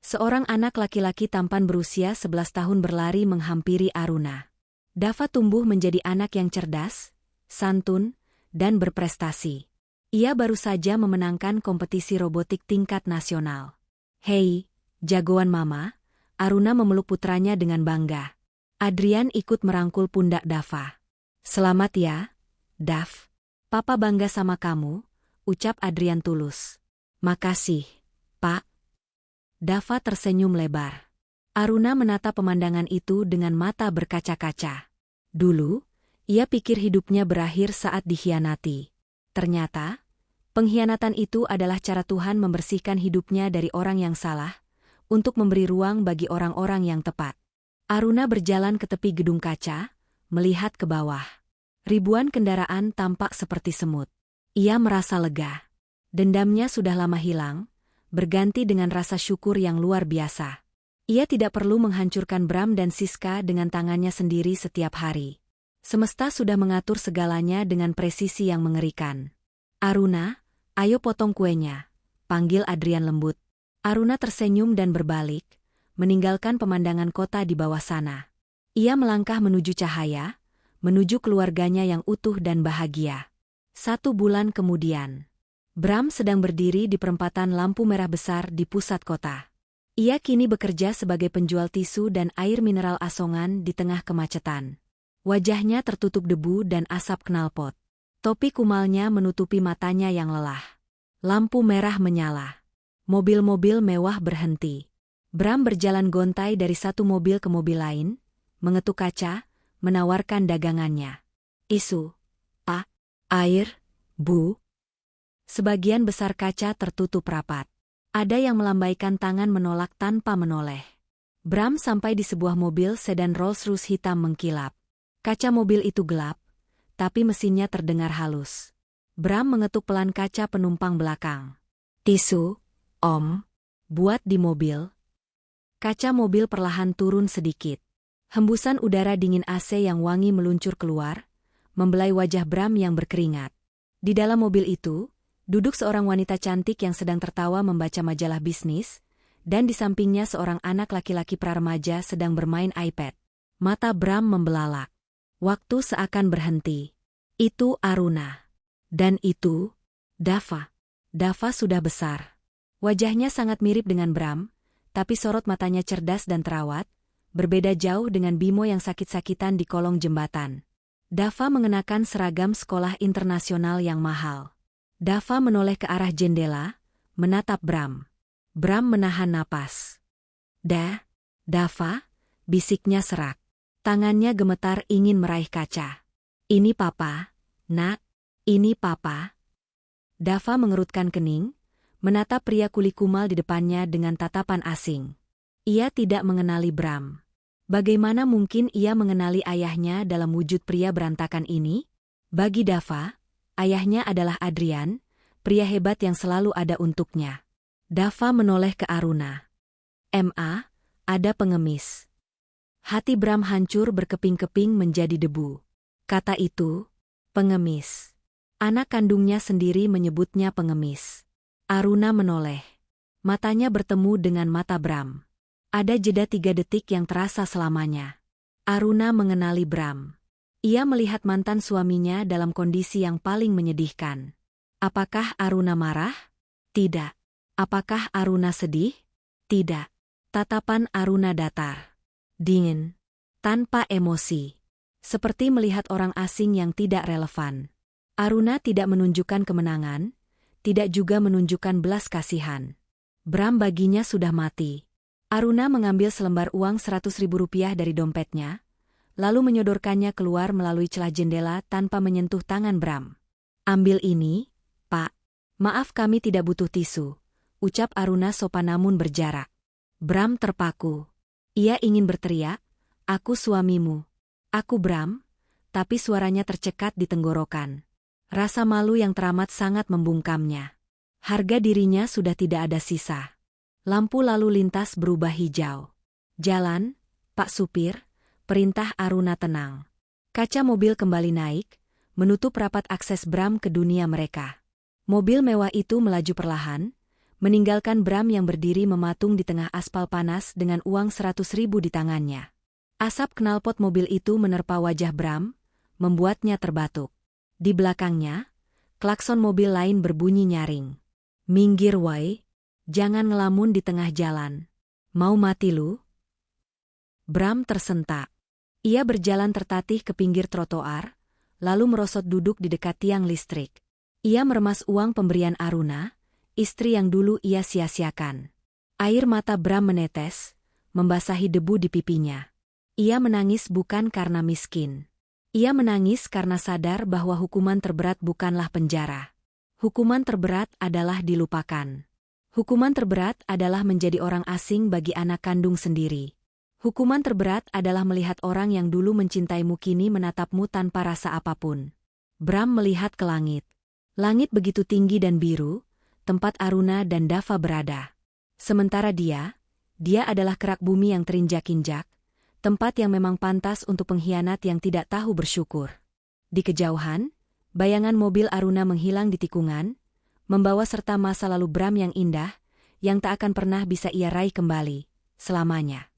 Seorang anak laki-laki tampan berusia 11 tahun berlari menghampiri Aruna. Dava tumbuh menjadi anak yang cerdas, santun, dan berprestasi. Ia baru saja memenangkan kompetisi robotik tingkat nasional. Hei, jagoan mama, Aruna memeluk putranya dengan bangga. Adrian ikut merangkul pundak Dava. Selamat ya, Dav. Papa bangga sama kamu, ucap Adrian tulus. Makasih, Pak. Dava tersenyum lebar. Aruna menatap pemandangan itu dengan mata berkaca-kaca. Dulu, ia pikir hidupnya berakhir saat dikhianati. Ternyata, pengkhianatan itu adalah cara Tuhan membersihkan hidupnya dari orang yang salah, untuk memberi ruang bagi orang-orang yang tepat. Aruna berjalan ke tepi gedung kaca, melihat ke bawah. Ribuan kendaraan tampak seperti semut. Ia merasa lega. Dendamnya sudah lama hilang, berganti dengan rasa syukur yang luar biasa. Ia tidak perlu menghancurkan Bram dan Siska dengan tangannya sendiri setiap hari. Semesta sudah mengatur segalanya dengan presisi yang mengerikan. Aruna, ayo potong kuenya, panggil Adrian lembut. Aruna tersenyum dan berbalik, meninggalkan pemandangan kota di bawah sana. Ia melangkah menuju cahaya, menuju keluarganya yang utuh dan bahagia. 1 bulan kemudian, Bram sedang berdiri di perempatan lampu merah besar di pusat kota. Ia kini bekerja sebagai penjual tisu dan air mineral asongan di tengah kemacetan. Wajahnya tertutup debu dan asap knalpot. Topi kumalnya menutupi matanya yang lelah. Lampu merah menyala. Mobil-mobil mewah berhenti. Bram berjalan gontai dari satu mobil ke mobil lain, mengetuk kaca, menawarkan dagangannya. Isu, Pak, air, Bu. Sebagian besar kaca tertutup rapat. Ada yang melambaikan tangan menolak tanpa menoleh. Bram sampai di sebuah mobil sedan Rolls-Royce hitam mengkilap. Kaca mobil itu gelap, tapi mesinnya terdengar halus. Bram mengetuk pelan kaca penumpang belakang. Tisu, Om, buat di mobil. Kaca mobil perlahan turun sedikit. Hembusan udara dingin AC yang wangi meluncur keluar, membelai wajah Bram yang berkeringat. Di dalam mobil itu, duduk seorang wanita cantik yang sedang tertawa membaca majalah bisnis, dan di sampingnya seorang anak laki-laki praremaja sedang bermain iPad. Mata Bram membelalak. Waktu seakan berhenti. Itu Aruna. Dan itu, Dava. Dava sudah besar. Wajahnya sangat mirip dengan Bram, tapi sorot matanya cerdas dan terawat, berbeda jauh dengan Bimo yang sakit-sakitan di kolong jembatan. Dava mengenakan seragam sekolah internasional yang mahal. Dava menoleh ke arah jendela, menatap Bram. Bram menahan napas. Dava, bisiknya serak. Tangannya gemetar ingin meraih kaca. Ini Papa, Nak, ini Papa. Dava mengerutkan kening, menatap pria kulit kumal di depannya dengan tatapan asing. Ia tidak mengenali Bram. Bagaimana mungkin ia mengenali ayahnya dalam wujud pria berantakan ini? Bagi Dava, ayahnya adalah Adrian, pria hebat yang selalu ada untuknya. Dava menoleh ke Aruna. Ada pengemis. Hati Bram hancur berkeping-keping menjadi debu. Kata itu, pengemis. Anak kandungnya sendiri menyebutnya pengemis. Aruna menoleh. Matanya bertemu dengan mata Bram. Ada jeda 3 detik yang terasa selamanya. Aruna mengenali Bram. Ia melihat mantan suaminya dalam kondisi yang paling menyedihkan. Apakah Aruna marah? Tidak. Apakah Aruna sedih? Tidak. Tatapan Aruna datar. Dingin. Tanpa emosi. Seperti melihat orang asing yang tidak relevan. Aruna tidak menunjukkan kemenangan, tidak juga menunjukkan belas kasihan. Bram baginya sudah mati. Aruna mengambil selembar uang Rp100.000 dari dompetnya, lalu menyodorkannya keluar melalui celah jendela tanpa menyentuh tangan Bram. Ambil ini, Pak. Maaf kami tidak butuh tisu, ucap Aruna sopan namun berjarak. Bram terpaku. Ia ingin berteriak, aku suamimu. Aku Bram, tapi suaranya tercekat di tenggorokan. Rasa malu yang teramat sangat membungkamnya. Harga dirinya sudah tidak ada sisa. Lampu lalu lintas berubah hijau. Jalan, Pak Supir, perintah Aruna tenang. Kaca mobil kembali naik, menutup rapat akses Bram ke dunia mereka. Mobil mewah itu melaju perlahan, meninggalkan Bram yang berdiri mematung di tengah aspal panas dengan uang 100.000 di tangannya. Asap knalpot mobil itu menerpa wajah Bram, membuatnya terbatuk. Di belakangnya, Klakson mobil lain berbunyi nyaring. "Minggir woi, jangan ngelamun di tengah jalan. Mau mati lu?" Bram tersentak. Ia berjalan tertatih ke pinggir trotoar, lalu merosot duduk di dekat tiang listrik. Ia meremas uang pemberian Aruna, istri yang dulu ia sia-siakan. Air mata Bram menetes, membasahi debu di pipinya. Ia menangis bukan karena miskin. Ia menangis karena sadar bahwa hukuman terberat bukanlah penjara. Hukuman terberat adalah dilupakan. Hukuman terberat adalah menjadi orang asing bagi anak kandung sendiri. Hukuman terberat adalah melihat orang yang dulu mencintaimu kini menatapmu tanpa rasa apapun. Bram melihat ke langit. Langit begitu tinggi dan biru, tempat Aruna dan Dava berada. Sementara dia adalah kerak bumi yang terinjak-injak, tempat yang memang pantas untuk pengkhianat yang tidak tahu bersyukur. Di kejauhan, bayangan mobil Aruna menghilang di tikungan, membawa serta masa lalu Bram yang indah, yang tak akan pernah bisa ia raih kembali, selamanya.